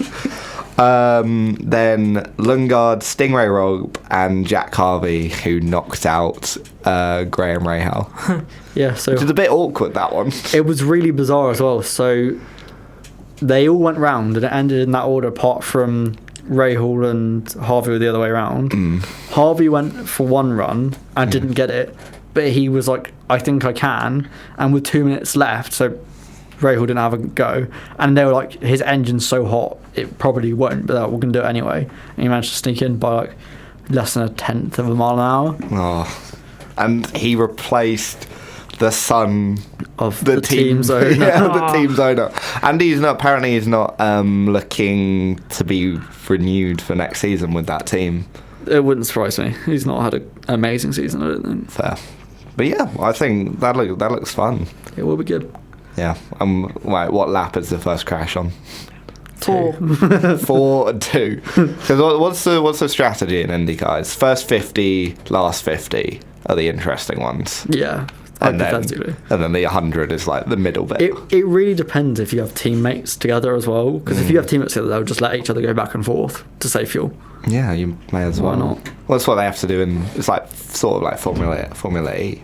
Then Lundgaard, Stingray Robb, and Jack Harvey, who knocked out Graham Rahal. Yeah, so Which is a bit awkward, that one. it was really bizarre as well. So they all went round and it ended in that order apart from Rahal and Harvey were the other way around. Harvey went for one run and didn't get it, but he was like, I think I can. And with 2 minutes left, so Rahal didn't have a go. And they were like, his engine's so hot, it probably won't, but we're going to do it anyway. And he managed to sneak in by like less than 1/10 of a mile an hour. Oh. And he replaced the son Of the team's owner. Yeah, the team's owner. And he's not looking to be renewed for next season with that team. It wouldn't surprise me. He's not had an amazing season, I don't think. Fair. But yeah, I think that looks fun. It will be good. Yeah. Right, what lap is the first crash on? 4. 4 and 2. Because what's the strategy in IndyCar? It's first 50, last 50 are the interesting ones. Yeah, And hypothetically. then the 100 is like the middle bit. It really depends if you have teammates together as well. Because if you have teammates together, they'll just let each other go back and forth to save fuel. Yeah, you may as Why well. not? Well, that's what they have to do it's like sort of like Formula E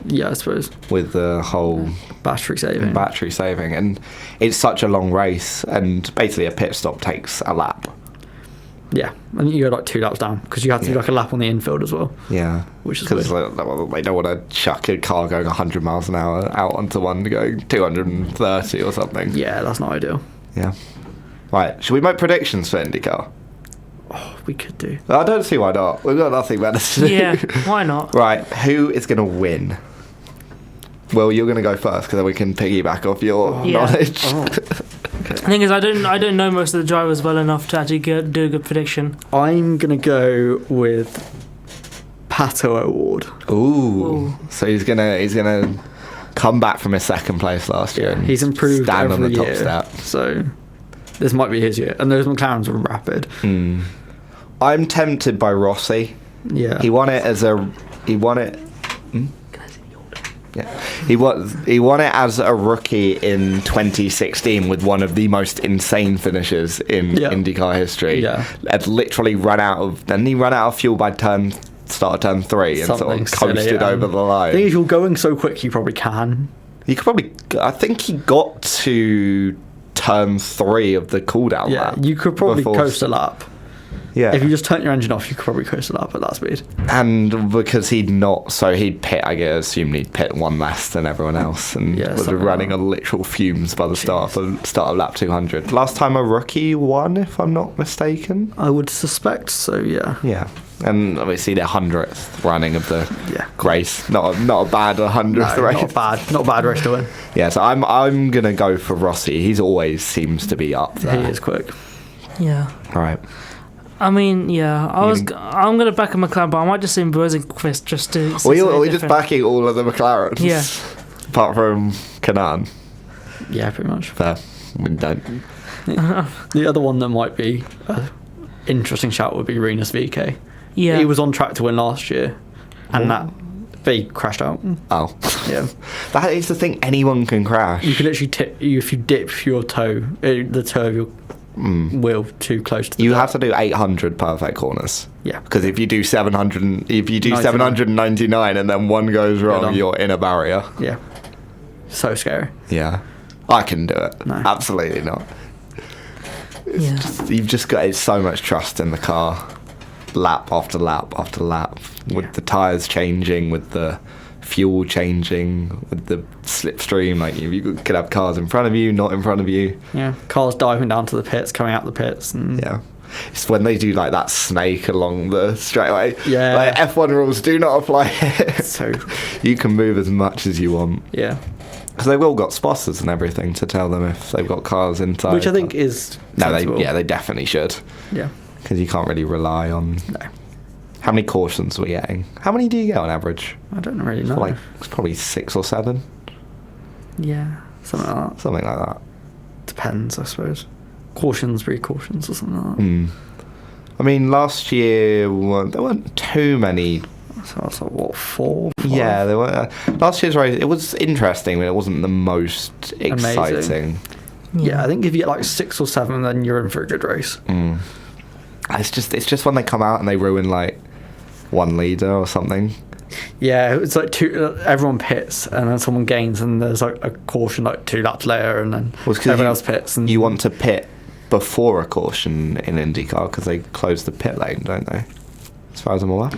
Yeah, I suppose. with the whole Battery saving. battery saving, and it's such a long race, and basically a pit stop takes a lap. Yeah, and you go like 2 laps down because you have to do like a lap on the infield as well. Yeah, Which is because weird. they don't want to chuck a car going 100 miles an hour out onto one going 230 or something. Yeah, that's not ideal. Yeah. Right, should we make predictions for IndyCar? Oh, we could do. I don't see why not. We've got nothing better to do. Yeah, why not? Right, who is going to win? Well, you're going to go first because then we can piggyback off your Yeah. knowledge. The thing is, I don't know most of the drivers well enough to actually do a good prediction. I'm gonna go with Pato Award. Ooh. So he's gonna come back from his second place last year. And He's improved stand every on the top year, step. so this might be his year. And those McLarens were rapid. I'm tempted by Rossi. Yeah, He won it. Yeah. He won it as a rookie in 2016 with one of the most insane finishes in IndyCar history. Yeah. Had literally run out of fuel by start of turn 3 and sort Something of coasted silly, over the line. I think if you're going so quick, you probably can. You could probably. I think he got to turn 3 of the cooldown Yeah, lap. you could probably before- coast a lap. Yeah. If you just turn your engine off, you could probably coast a lap at that speed. And because he'd pit, I assume he'd pit one less than everyone else, and Yeah, was something running like on literal fumes by the start of lap 200. Last time a rookie won, if I'm not mistaken. I would suspect so. Yeah. Yeah, and obviously their 100th running of the Yeah. race, not a bad 100th No, race. not a bad race to win. Yeah, so I'm gonna go for Rossi. He's always seems to be up there. He is quick. Yeah. Right. I mean, yeah, I'm going to back a McLaren, but I might just say Rosenqvist just to... We're just backing all of the McLarens. Yeah. Apart from Kanan. Yeah, pretty much. Fair. We don't. The other one that might be an interesting shout would be Rinus VK. Yeah. He was on track to win last year, and that they crashed out. Oh. Yeah. That is the thing, anyone can crash. You can literally if you dip your toe, the toe of your wheel too close to the You dirt. have to do 800 perfect corners. Yeah. Because if you do 99. 799 and then one goes wrong, done. you're in a barrier. Yeah. So scary. Yeah. I can do it. No. Absolutely not. Yeah. You've just got so much trust in the car. Lap after lap after lap. With the tyres changing, with the fuel changing, with the slipstream. Like, you could have cars in front of you, not in front of you. Yeah. Cars diving down to the pits, coming out the pits. And Yeah. It's when they do like that snake along the straightaway. Yeah. Like, F1 rules do not apply here. So, You can move as much as you want. yeah. Because they've all got spotters and everything to tell them if they've got cars inside. Which I think is No, sensible. they definitely should. Yeah. Because you can't really rely on... No. How many cautions are we getting? How many do you get on average? I don't really know. Like, it's probably 6 or 7. Yeah. Something like that. Something like that. Depends, I suppose. Cautions, precautions, or something like that. I mean, last year, there weren't too many... So that's like, what, 4? 5? Yeah, there were... last year's race, it was interesting, but it wasn't the most exciting. Yeah, I think if you get like 6 or 7, then you're in for a good race. It's just when they come out and they ruin, like, one leader or something. Yeah, it's like everyone pits and then someone gains, and there's like a caution like 2 laps later, and then Well, it's 'cause everyone you- else pits. And You want to pit before a caution in IndyCar because they close the pit lane, don't they? As far as I'm aware.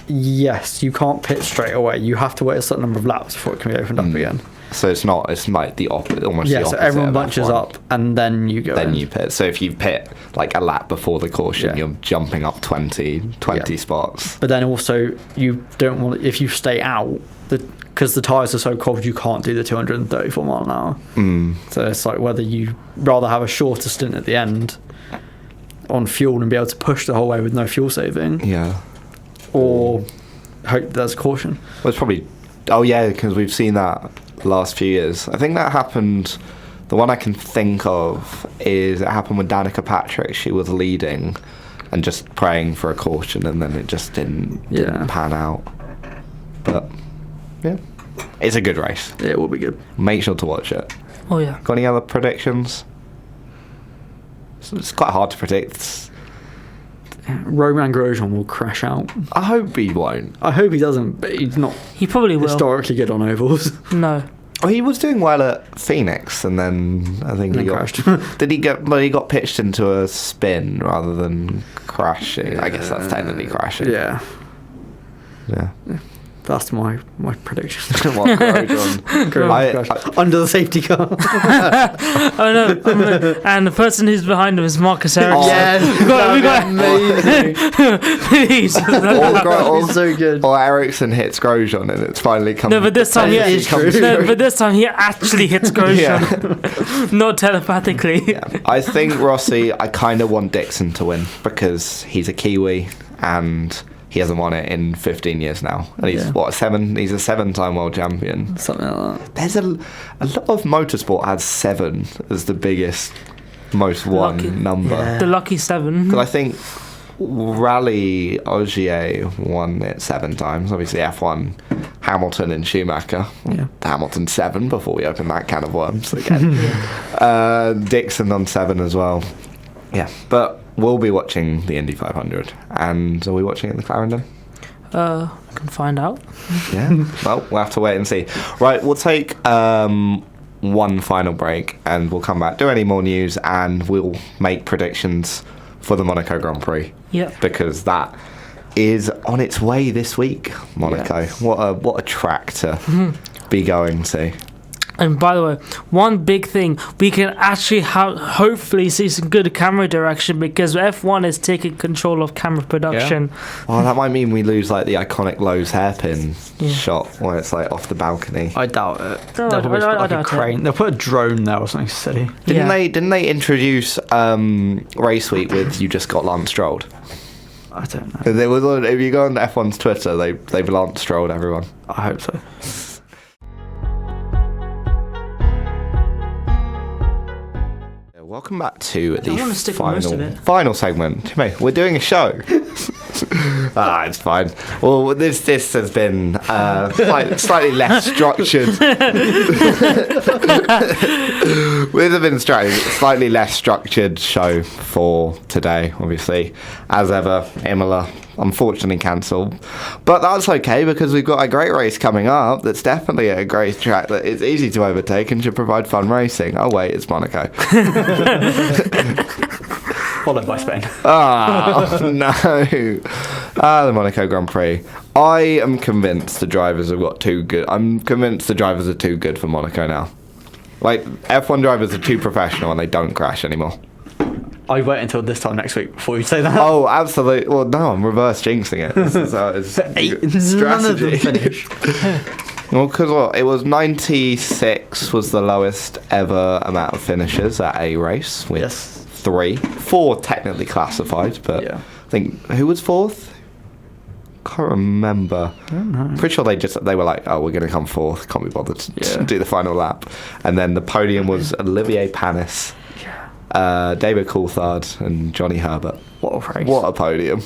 yes, you can't pit straight away. You have to wait a certain number of laps before it can be opened up again. So it's like the opposite, almost Yeah, the so opposite. everyone of bunches F1. up and then you go Then in. you pit. So if you pit like a lap before the caution, Yeah. you're jumping up 20 Yeah. spots. But then also you don't want, if you stay out, because the tyres are so cold, you can't do the 234 mile an hour. So it's like whether you rather have a shorter stint at the end on fuel and be able to push the whole way with no fuel saving, Yeah. or hope there's caution. Well, it's probably... Oh, yeah, because we've seen that last few years. I think that happened... The one I can think of is it happened with Danica Patrick. She was leading and just praying for a caution, and then it just didn't pan out. But, yeah. It's a good race. Yeah, it will be good. Make sure to watch it. Oh yeah. Got any other predictions? It's quite hard to predict. Roman Grosjean will crash out. I hope he won't. I hope he doesn't, but he's not He probably will. historically good on ovals. No. Oh, he was doing well at Phoenix, and then I think And he then got... crashed. Did he get... Well, he got pitched into a spin rather than crashing. I guess that's technically crashing. Yeah, Yeah. that's my prediction. What, Grosjean? I- Under the safety car. Oh no. And the person who's behind him is Marcus Ericsson. Yes, we got amazing. Please. He's so good. Or Ericsson hits Grosjean, and it's finally come... No, but this time he That is true. no, but this time he actually hits Grosjean, not telepathically. Yeah. I think Rossi, I kind of want Dixon to win because he's a Kiwi and he hasn't won it in 15 years now. And he's, Yeah. what, 7? He's a 7-time world champion. Something like that. There's a lot of motorsport has 7 as the biggest, most won Lucky. number. Yeah. The lucky 7. Because I think Rally Ogier won it 7 times. Obviously F1, Hamilton and Schumacher. Yeah. Hamilton 7 before we open that can of worms again. Dixon on 7 as well. Yeah, but we'll be watching the Indy 500. And are we watching it in the Clarendon? Can find out. Yeah. Well, we'll have to wait and see. Right, we'll take one final break and we'll come back, do any more news, and we'll make predictions for the Monaco Grand Prix. Yep. Because that is on its way this week, Monaco. Yes. What a track to be going to. And by the way, one big thing, we can actually hopefully see some good camera direction because F1 is taking control of camera production. Well, that might mean we lose like the iconic Lowe's hairpin Yeah. shot where it's like off the balcony. I doubt it. No, They'll probably I put like a doubt it. crane. They'll put a drone there or something silly. Didn't they introduce Race Week with "You Just Got Lance Strolled"? I don't know. There was if you go on F1's Twitter, they've Lance Strolled everyone. I hope so. Welcome back to I wanna the stick with most of it. final segment. Mate, we're doing a show. It's fine. Well, this has been slightly less structured. We've been slightly less structured show for today, obviously. As ever, Imola unfortunately cancelled. But that's okay, because we've got a great race coming up that's definitely a great track that is easy to overtake and should provide fun racing. Oh wait, it's Monaco. Followed by Spain. Oh, no. The Monaco Grand Prix. I am convinced the drivers have got too good. I'm convinced the drivers are too good for Monaco now. Like, F1 drivers are too professional and they don't crash anymore. I'd wait until this time next week before you say that. Oh, absolutely. Well, no, I'm reverse jinxing it. This is None of them strategy. finish. Well, because it was 96 was the lowest ever amount of finishes at a race with Yes. 3. 4 technically classified, but Yeah. I think who was 4th? Can't remember. I don't know. Pretty sure they were like, oh, we're going to come 4th. Can't be bothered to Yeah. do the final lap. And then the podium was Olivier Panis, David Coulthard, and Johnny Herbert. What a race. What a podium!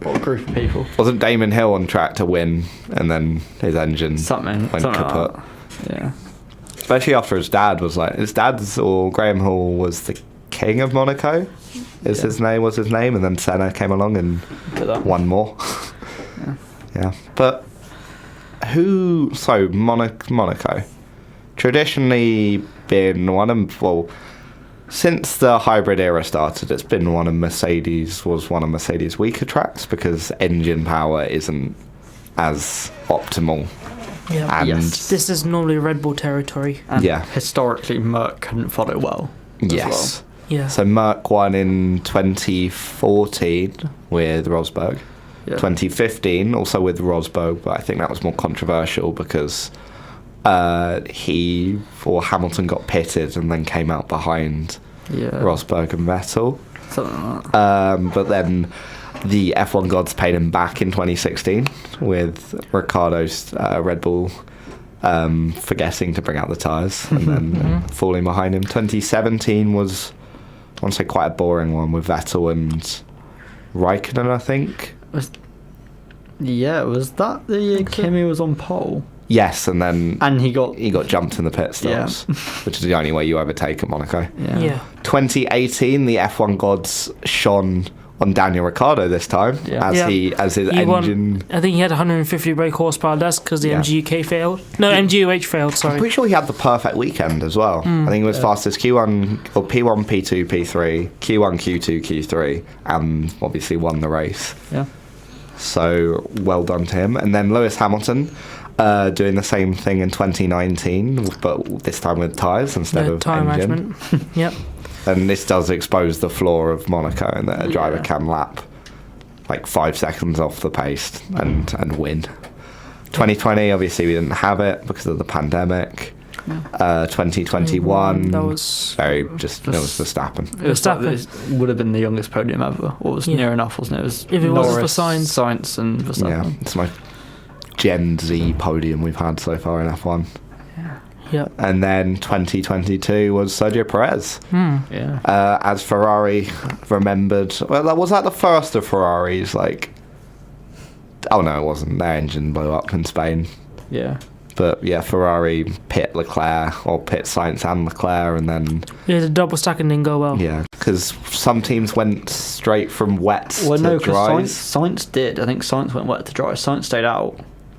What a group of people. Wasn't Damon Hill on track to win, and then his engine Something went kaput? like that. Yeah. Especially after his dad's, or Graham Hall was the king of Monaco. Was his name, and then Senna came along and Did that. won more. Yeah. But Monaco, traditionally been one of, since the hybrid era started, it's been one of Mercedes' weaker tracks because engine power isn't as optimal. Yeah. And Yes. This is normally Red Bull territory. And Yeah. historically, Merck couldn't follow well. as yes. Yeah. So Merck won in 2014 with Rosberg. well. Yeah. 2015 also with Rosberg, but I think that was more controversial because Hamilton got pitted and then came out behind Yeah. Rosberg and Vettel. Something like that. But then the F1 gods paid him back in 2016 with Ricciardo's Red Bull forgetting to bring out the tyres and then falling behind him. 2017 was, I want to say, quite a boring one with Vettel and Raikkonen, I think. Was that the year Kimi was on pole? Yes, and then And he got... he got jumped in the pit stops, which is the only way you overtake at Monaco. Yeah. 2018, the F1 gods shone on Daniel Ricciardo this time Yeah. as his He engine. won, I think he had 150 brake horsepower less because the Yeah. MGUK failed. No, MGUH failed, I'm sorry. pretty sure he had the perfect weekend as well. I think he was fastest Q1 or P1, P2, P3, Q1, Q2, Q3, and obviously won the race. Yeah. So well done to him. And then Lewis Hamilton doing the same thing in 2019, but this time with tyres instead of Tyre engine. management. Yep. And this does expose the flaw of Monaco, and that a driver Yeah. can lap like 5 seconds off the pace and win. 2020, obviously we didn't have it because of the pandemic. 2021, That was it was Verstappen. It was like Verstappen. this would have been the youngest podium ever. Or it was Yeah. near enough, wasn't it? It was If it wasn't for Norris, Sainz. and Yeah, Verstappen. it's my Gen Z podium we've had so far in F1. Yep. And then 2022 was Sergio Perez. Yeah. As Ferrari remembered, was that the first of Ferrari's, oh no, it wasn't. Their engine blew up in Spain. Yeah. But yeah, Ferrari pit Sainz and Leclerc, and then Yeah, the double stacking didn't go well. yeah, because some teams went straight from wets Well, to no, because dries. Sainz did. I think Sainz went wet to dry. Sainz stayed out,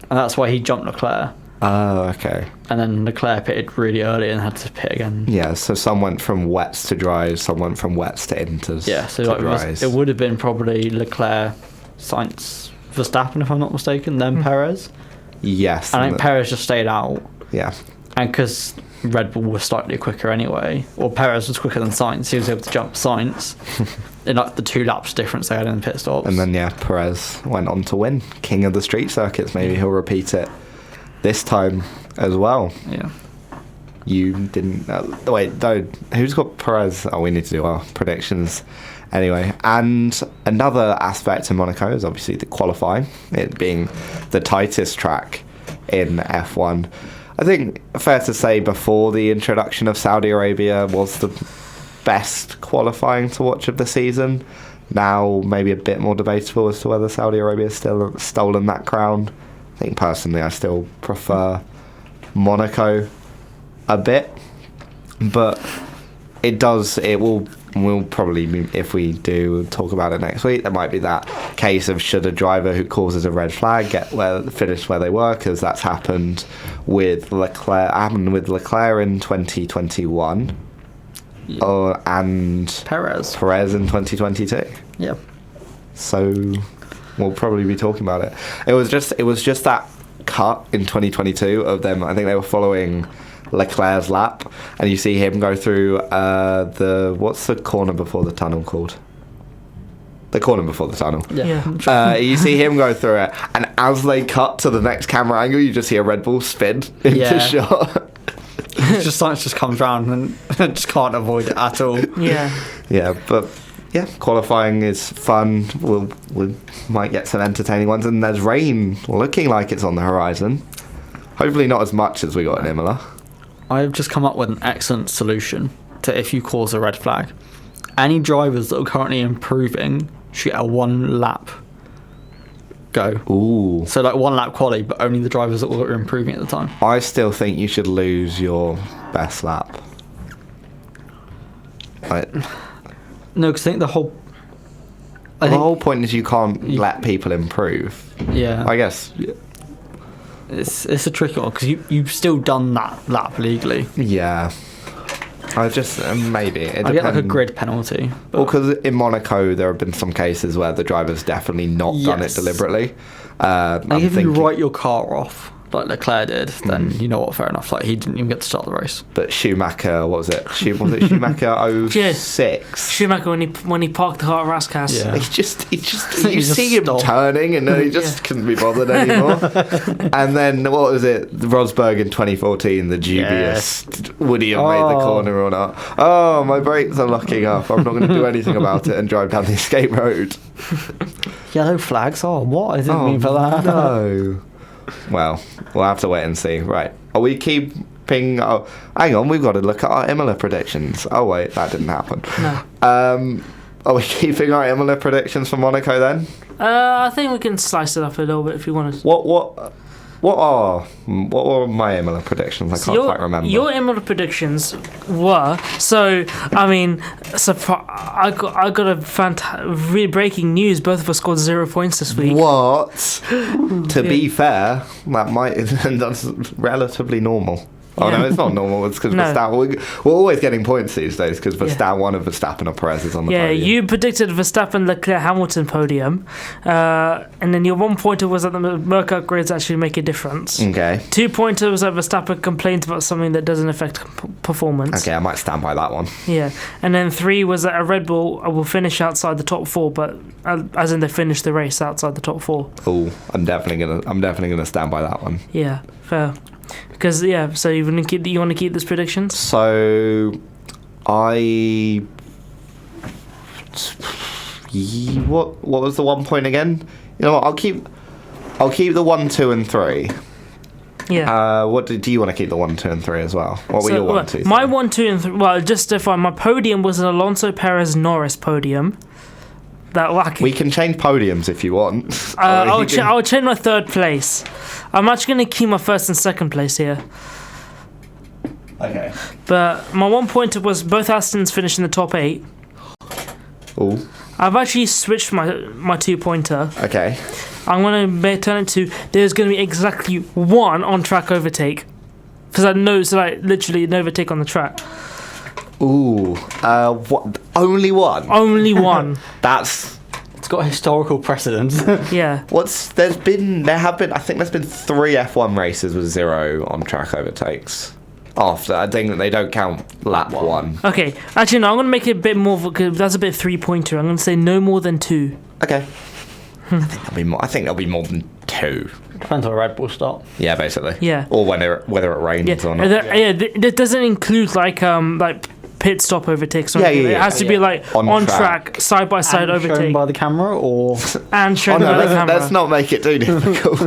and that's why he jumped Leclerc. Oh, okay. And then Leclerc pitted really early and had to pit again. Yeah, so some went from wets to dries, some went from wets to inters. Yeah, so to like dries. it would have been probably Leclerc, Sainz, Verstappen, if I'm not mistaken, then Perez. Yes. And I think Perez just stayed out. Yeah. And because Red Bull was slightly quicker anyway, or Perez was quicker than Sainz, he was able to jump Sainz in like the 2 laps difference they had in the pit stops. And then yeah, Perez went on to win King of the Street Circuits. Maybe he'll repeat it this time as well. Yeah. You didn't. Wait, no. Who's got Perez? Oh, we need to do our predictions. Anyway, and another aspect in Monaco is obviously the qualifying, it being the tightest track in F1. I think fair to say before the introduction of Saudi Arabia was the best qualifying to watch of the season, now maybe a bit more debatable as to whether Saudi Arabia still stolen that crown. I think personally I still prefer Monaco a bit, but we'll probably be, if we do talk about it next week, there might be that case of should a driver who causes a red flag finish where they were, because that's happened with Leclerc in 2021. And Perez in 2022. Yeah. So we'll probably be talking about it. It was just that cut in 2022 of them. I think they were following Leclerc's lap, and you see him go through what's the corner before the tunnel called? The corner before the tunnel. Yeah. You see him go through it, and as they cut to the next camera angle, you just see a Red Bull spin into shot. Science just comes round and just can't avoid it at all. Yeah. But qualifying is fun. We might get some entertaining ones, and there's rain looking like it's on the horizon. Hopefully not as much as we got in Imola. I've just come up with an excellent solution to if you cause a red flag. Any drivers that are currently improving should get a 1 lap go. Ooh. So like 1 lap quali, but only the drivers that were improving at the time. I still think you should lose your best lap. No, because I think the whole point is you can't let people improve. Yeah. I guess. It's a tricky one because you've still done that lap legally. Yeah. I just maybe I get like a grid penalty. Well, because in Monaco there have been some cases where the driver's definitely not done it deliberately. If you write your car off like Leclerc did, then you know what, fair enough. Like he didn't even get to start the race. But Schumacher, what was it? Schumacher 06? Schumacher when he parked the car at Raskas. Yeah. You see him turning, and then he just couldn't be bothered anymore. And then what was it? Rosberg in 2014, the dubious. Would he have made the corner or not? Oh, my brakes are locking up. I'm not going to do anything about it and drive down the escape road. Yellow flags? Oh, what? I didn't mean for that. No. Well, we'll have to wait and see. Right. Are we keeping... Oh, hang on. We've got to look at our Imola predictions. Oh, wait. That didn't happen. No. Are we keeping our Imola predictions for Monaco then? I think we can slice it up a little bit if you want to... What were my Imola predictions? I can't quite remember. Your Imola predictions were I got breaking news. Both of us scored 0 points this week. What? To be fair, that's relatively normal. Oh no, it's not normal. It's because Verstappen. We're always getting points these days because one of Verstappen or Perez is on the podium. Yeah, you predicted Verstappen, Leclerc, Hamilton podium, and then your 1 pointer was that the Merc upgrades actually make a difference. Okay. 2 pointer was that Verstappen complained about something that doesn't affect performance. Okay, I might stand by that one. Yeah, and then 3 was that a Red Bull will finish outside the top 4, but as in they finish the race outside the top 4. Oh, I'm definitely gonna stand by that one. Yeah, fair. Because so you want to keep this predictions? So, what was the 1 point again? You know what? I'll keep the 1, 2, and 3. Yeah. What do you want to keep the 1, 2, and 3 as well? What were your 1, 2, 3? My 1, 2, and 3. Well, just to define, my podium was an Alonso Perez Norris podium. That wacky. We can change podiums if you want. I'll change my 3rd place. I'm actually going to keep my 1st and 2nd place here. Okay. But my 1 pointer was both Astons finished in the top 8. Oh. I've actually switched my 2 pointer. Okay. I'm going to turn it to there's going to be exactly 1 on track overtake. Because literally an overtake on the track. Ooh. What? Only 1? Only 1. It's got historical precedence. Yeah. There's been 3 F1 races with 0 on track overtakes. After, I think that they don't count lap 1. Okay, actually no, I'm going to make it a bit more, because that's a bit 3-pointer. I'm going to say no more than 2. Okay. I think there'll be more than 2. Depends on a Red Bull start. Yeah, basically. Yeah. Or whether it rains or not. That doesn't include like pit stop overtakes or anything. It has to be like on track, side by side overtake. Shown by the camera or and shown by the camera. Let's not make it too difficult.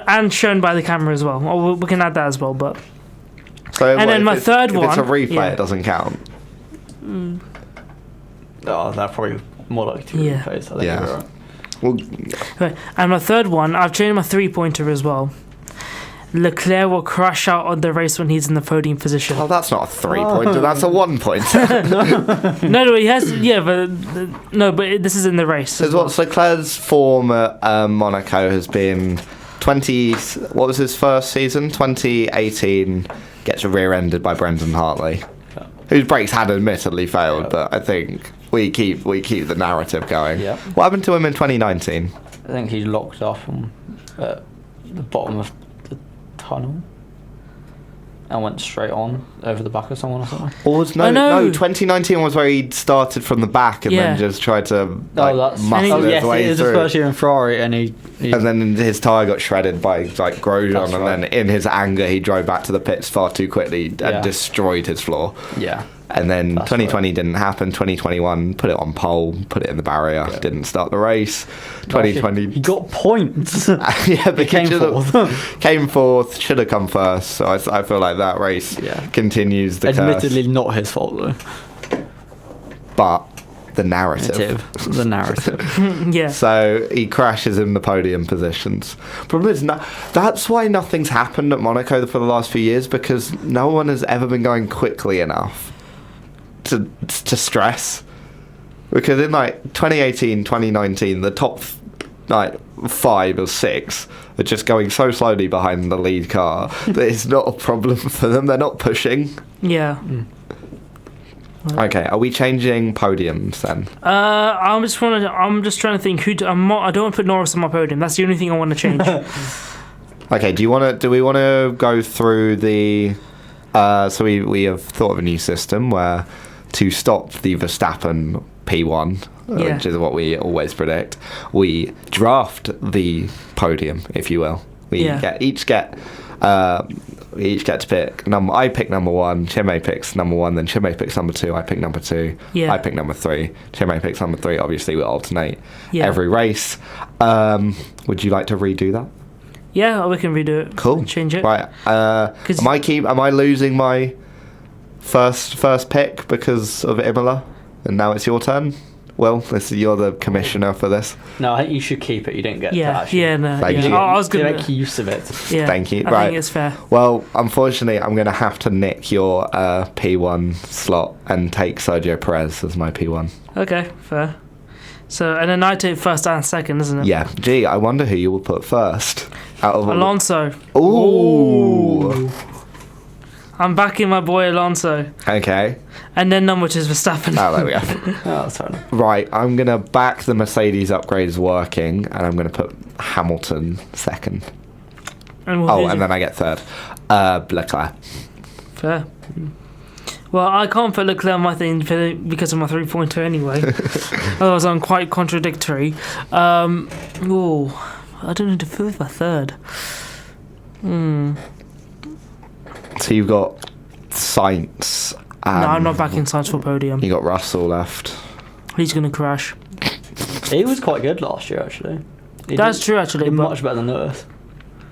and shown by the camera as well. Or we can add that as well, but. So and then my third one. If it's a replay, it doesn't count. Oh, they're probably more likely to be Yeah. replaced. I think Yeah. you're right. Well, Right. And my third one, I've changed my 3-pointer as well. Leclerc will crash out of the race when he's in the podium position. oh, that's not a 3-pointer. That's a 1-pointer. No, he has. Yeah, but this is in the race. Because what Leclerc's form at Monaco has been 20. What was his first season? 2018. Gets rear-ended by Brendan Hartley, whose brakes had admittedly failed, but I think we keep the narrative going. Yeah. What happened to him in 2019? I think he locked off at the bottom of the tunnel and went straight on over the back of someone or something. Or was Oh, no. 2019 was where he started from the back and then just tried to muscle his yes, way it was through. his first year in Ferrari, and he And then his tyre got shredded by Grosjean, That's and right. then in his anger he drove back to the pits far too quickly and Yeah. destroyed his floor. yeah. And then That's 2020 didn't happen. 2021 put it on pole, put it in the barrier, didn't start the race. 2020 He got points. yeah, but He came fourth. Came fourth, should have come first. So I feel like that race continues the curse. Admittedly, not his fault though. But the narrative. The narrative. Yeah. So he crashes in the podium positions. Problem is, that's why nothing's happened at Monaco for the last few years, because no one has ever been going quickly enough to stress. Because in 2018, 2019, the top 5 or 6 are just going so slowly behind the lead car that it's not a problem for them. They're not pushing. Yeah. Okay, are we changing podiums then? I'm just trying to think who. I don't want to put Norris on my podium. That's the only thing I want to change. Okay, do we want to go through the so we have thought of a new system where to stop the Verstappen P1, which is what we always predict, we draft the podium, if you will. We each get to pick number. I pick number 1. Chinmay picks number 1. Then Chinmay picks number 2. I pick number 2. Yeah. I pick number 3. Chinmay picks number 3. Obviously, we alternate Yeah. every race. Would you like to redo that? Yeah, we can redo it. Cool. Change it. Right. Am I losing my first pick because of Imola? And now it's your turn? Well, you're the commissioner for this. No, I think you should keep it. You didn't get to actually. Thank you. I was To gonna make use of it. Yeah. Thank you. I think it's fair. Well, unfortunately, I'm going to have to nick your P1 slot and take Sergio Perez as my P1. Okay, fair. So, and then I take first and second, isn't it? Yeah. Gee, I wonder who you will put first. Out of Alonso. Ooh. I'm backing my boy Alonso. Okay. And then number 2 is Verstappen. Oh, there we go. Oh, that's fair enough. Right, I'm going to back the Mercedes upgrades working, and I'm going to put Hamilton second. And And then I get third. Leclerc. Fair. Well, I can't put Leclerc on my thing because of my 3-pointer anyway. Otherwise, I'm quite contradictory. I don't know to feel with my third. So you've got Sainz. No, I'm not backing Sainz for podium. You got Russell left. He's going to crash. He was quite good last year, actually. That's true, actually. But Much better than Lewis.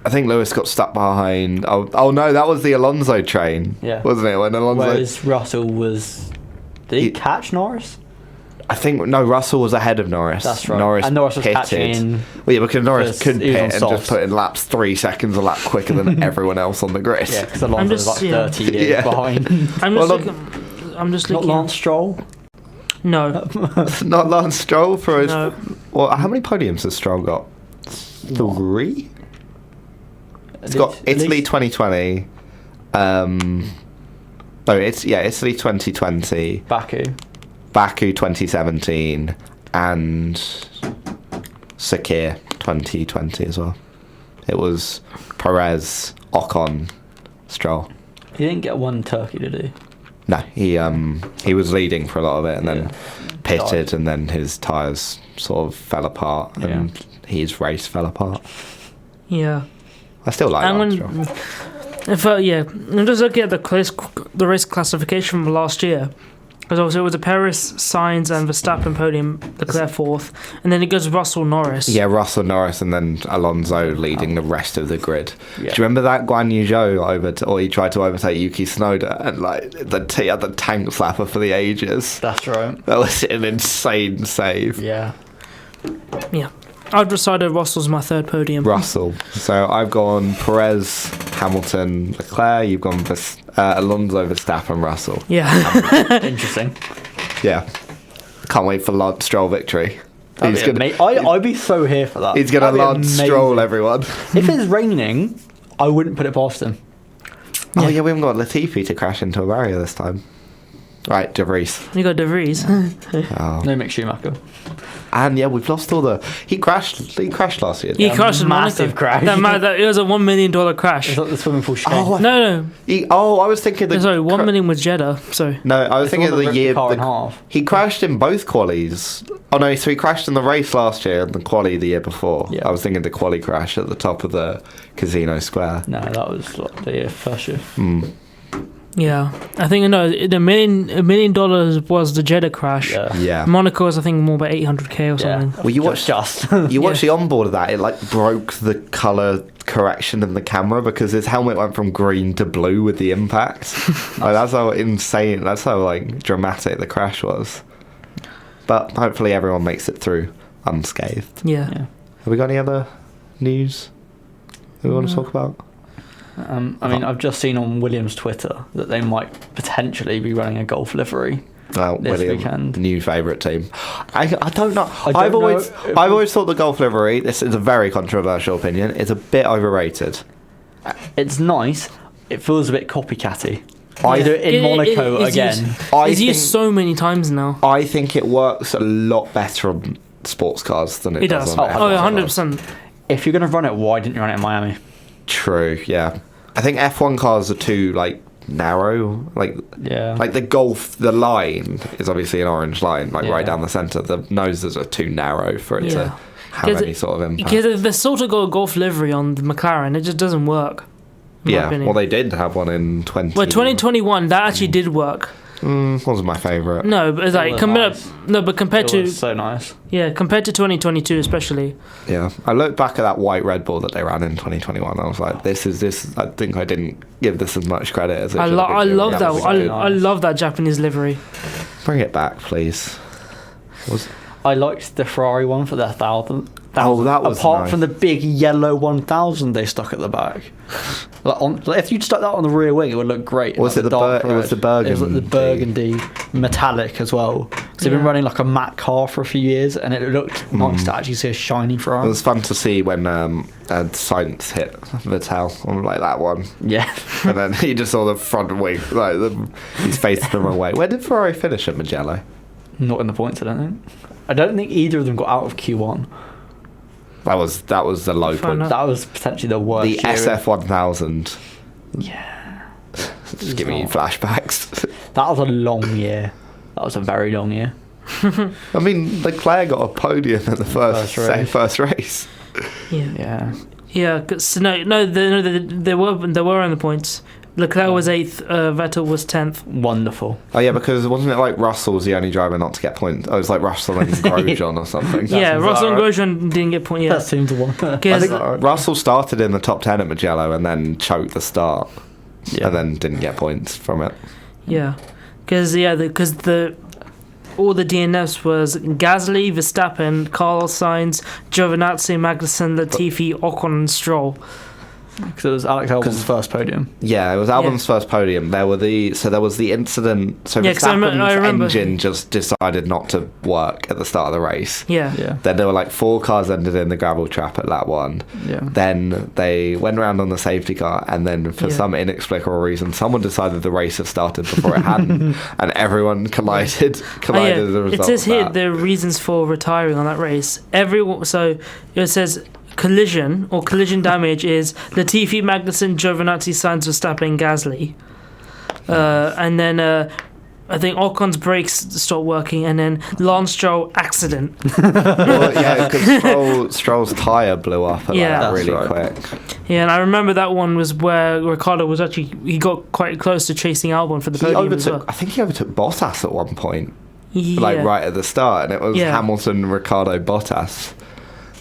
I think Lewis got stuck behind. Oh no, that was the Alonso train. Yeah. Wasn't it? When Alonso. Whereas Russell was. Did he catch Norris? I think no. Russell was ahead of Norris. That's right. Norris And Norris was pitted. catching. Well, yeah, because Norris could he was pit on and softs. just put in laps 3 seconds a lap quicker than everyone else on the grid. Yeah, because Alonso was just- like 30 years Yeah. behind. I'm just Not looking. Lance Stroll. No. Not Lance Stroll for his. No. Well, how many podiums has Stroll got? 3. It's got Italy 2020. Italy 2020. Baku 2017 and Sakir 2020 as well. It was Perez, Ocon, Stroll. He didn't get one Turkey, did he? No, he was leading for a lot of it and then pitted and then his tyres sort of fell apart and his race fell apart. Yeah. I still like Lance Stroll. I'm just looking at the race classification from last year. Because obviously it was a Perez, Sainz, and Verstappen podium, Leclerc fourth, and then it goes Russell, Norris. Yeah, Russell, Norris, and then Alonso leading the rest of the grid. Yeah. Do you remember that Guan Yu Zhou he tried to overtake Yuki Tsunoda and like he had the tank slapper for the ages? That's right. That was an insane save. Yeah. Yeah. I've decided Russell's my third podium. Russell. So I've gone Perez, Hamilton, Leclerc. You've gone Alonso, Verstappen, Russell. Yeah. Interesting. Yeah. Can't wait for Lance Stroll victory. I'd be so here for that. He's going to Lance Stroll everyone. If it's raining, I wouldn't put it past him. Oh yeah, we haven't got Latifi to crash into a barrier this time. Right, De Vries. You got De Vries. Oh. No Mick Schumacher. And yeah, we've lost all the. He crashed last year. He crashed in Monaco. Massive crash. It was a $1 million crash. It's like the swimming pool shame. No. I was thinking the. Sorry, 1 million was Jeddah. Sorry. No, I was thinking the year. Car in half. He crashed in both qualies. Oh no, so he crashed in the race last year and the quali the year before. Yeah. I was thinking the quali crash at the top of the Casino Square. No, that was like the first year. Yeah, I think no. The $1 million was the Jeddah crash. Yeah. Monaco was I think more about 800k or something. Yeah. Well, you watched you watched the onboard of that. It like broke the color correction in the camera because his helmet went from green to blue with the impact. Like, that's how insane. That's how like dramatic the crash was. But hopefully everyone makes it through unscathed. Yeah. Have we got any other news that we want to talk about? I mean, I've just seen on Williams' Twitter that they might potentially be running a golf livery this William, weekend. New favourite team. I don't know. I've always thought the golf livery. This is a very controversial opinion. It's a bit overrated. It's nice. It feels a bit copycatty. I do it in Monaco it's again. It's used so many times now. I think it works a lot better on sports cars than it does on F1 cars. 100%. If you're going to run it, why didn't you run it in Miami? True, yeah. I think F1 cars are too like narrow. Like the line is obviously an orange line, right down the centre. The noses are too narrow for it to have any sort of impact. Because if they sort of got a golf livery on the McLaren, it just doesn't work. Well, they did have one in 2021, that actually did work. Wasn't my favourite. No, but it's like compared to so nice. Yeah, compared to 2022 especially. Yeah, I looked back at that white Red Bull that they ran in 2021. I was like, this. I think I didn't give this as much credit as it should have been. I love that. I love that Japanese livery. Bring it back, please. I liked the Ferrari one for their 1,000. That was apart nice. from the big yellow 1000 they stuck at the back. If you'd stuck that on the rear wing, it would look great. Was it the burgundy? It was like the burgundy metallic as well. So they've been running like a matte car for a few years, and it looked nice to actually see a shiny Ferrari. It was fun to see when Sainz hit Vettel on like that one. Yeah, and then he just saw the front wing, he's facing the wrong way. Where did Ferrari finish at Mugello? Not in the points, I don't think. I don't think either of them got out of Q1. That was the low point. That was potentially the worst. The SF 1000. Yeah. Just giving you flashbacks. That was a long year. That was a very long year. I mean, Leclerc got a podium in the first race. Yeah. Yeah. Cause, they were on the points. Leclerc was 8th, Vettel was 10th. Wonderful. Oh yeah, because wasn't it like Russell was the only driver not to get points? Oh, it was like Russell and Grosjean or something. Russell and Grosjean didn't get points. Yeah. That seems the one. I think Russell started in the top 10 at Mugello and then choked the start, and then didn't get points from it. Yeah, because all the DNFs was Gasly, Verstappen, Carlos Sainz, Giovinazzi, Magnussen, Latifi, Ocon, and Stroll. Because it was Alex Albon's first podium. Yeah, it was Albon's first podium. There was the incident. So Verstappen's engine just decided not to work at the start of the race. Yeah. Then there were like 4 cars ended in the gravel trap at lap 1. Yeah. Then they went around on the safety car, and then for some inexplicable reason, someone decided the race had started before it hadn't, and everyone collided as a result. It says here the reasons for retiring on that race. So it says collision or collision damage is Latifi, Magnussen, Giovinazzi, Sainz, Verstappen, Gasly, and then I think Ocon's brakes stopped working, and then Lance Stroll accident. Well, yeah, because Stroll's tyre blew up like Yeah. that really That's quick. Yeah, and I remember that one was where Ricciardo was actually, he got quite close to chasing Albon for the podium as well. I think he overtook Bottas at one point, Yeah. like right at the start, and it was Yeah. Hamilton, Ricciardo, Bottas.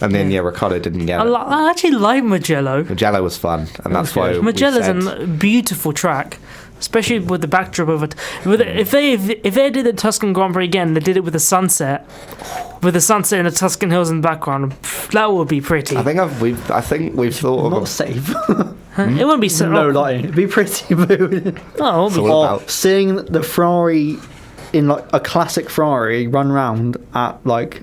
And then, Ricciardo didn't get it. I actually like Mugello. Mugello was fun, and that's why Mugello's we said, a beautiful track, especially with the backdrop of it. If they did the Tuscan Grand Prix again, they did it with the sunset in the Tuscan Hills in the background. That would be pretty. I think we've thought Not of safe. It wouldn't be so. No lighting. It'd be pretty mood. Oh, It's all about- Seeing the Ferrari in like a classic Ferrari run round at like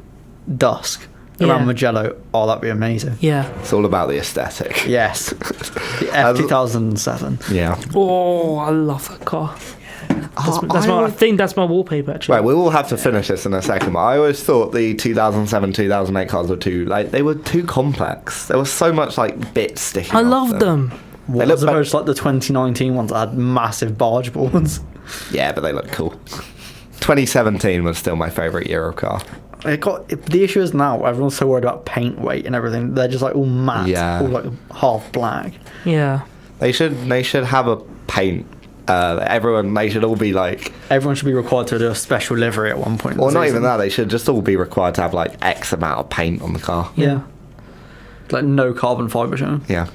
dusk around Mugello. Oh, that'd be amazing. yeah. it's all about the aesthetic. Yes. The F2007. Yeah. Oh, I love that car. I think that's my wallpaper actually. Right, we will have to finish this in a second, but I always thought the 2007, 2008 cars were too complex. There was so much like bits sticking I off love them. They As look opposed to like the 2019 ones that had massive barge boards. Yeah, but they look cool. 2017 was still my favourite Euro car. The issue is now everyone's so worried about paint weight and everything. They're just like all matte, all like half black. Yeah. They should have a paint. They should all be like. Everyone should be required to do a special livery at one point. Or not even that. They should just all be required to have like X amount of paint on the car. Yeah. Like no carbon fibre shown. Yeah.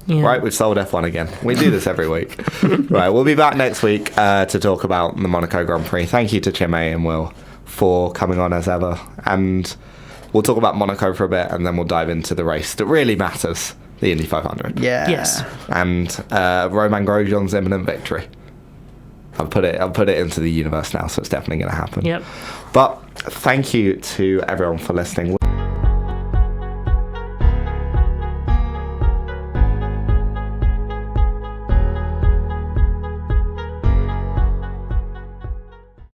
Yeah. Right, we've sold F1 again. We do this every week. Right, we'll be back next week to talk about the Monaco Grand Prix. Thank you to Chinmay and Will for coming on as ever. And we'll talk about Monaco for a bit, and then we'll dive into the race that really matters, the Indy 500. Yeah. Yes. And Romain Grosjean's imminent victory. I'll put it into the universe now, so it's definitely going to happen. Yep. But thank you to everyone for listening.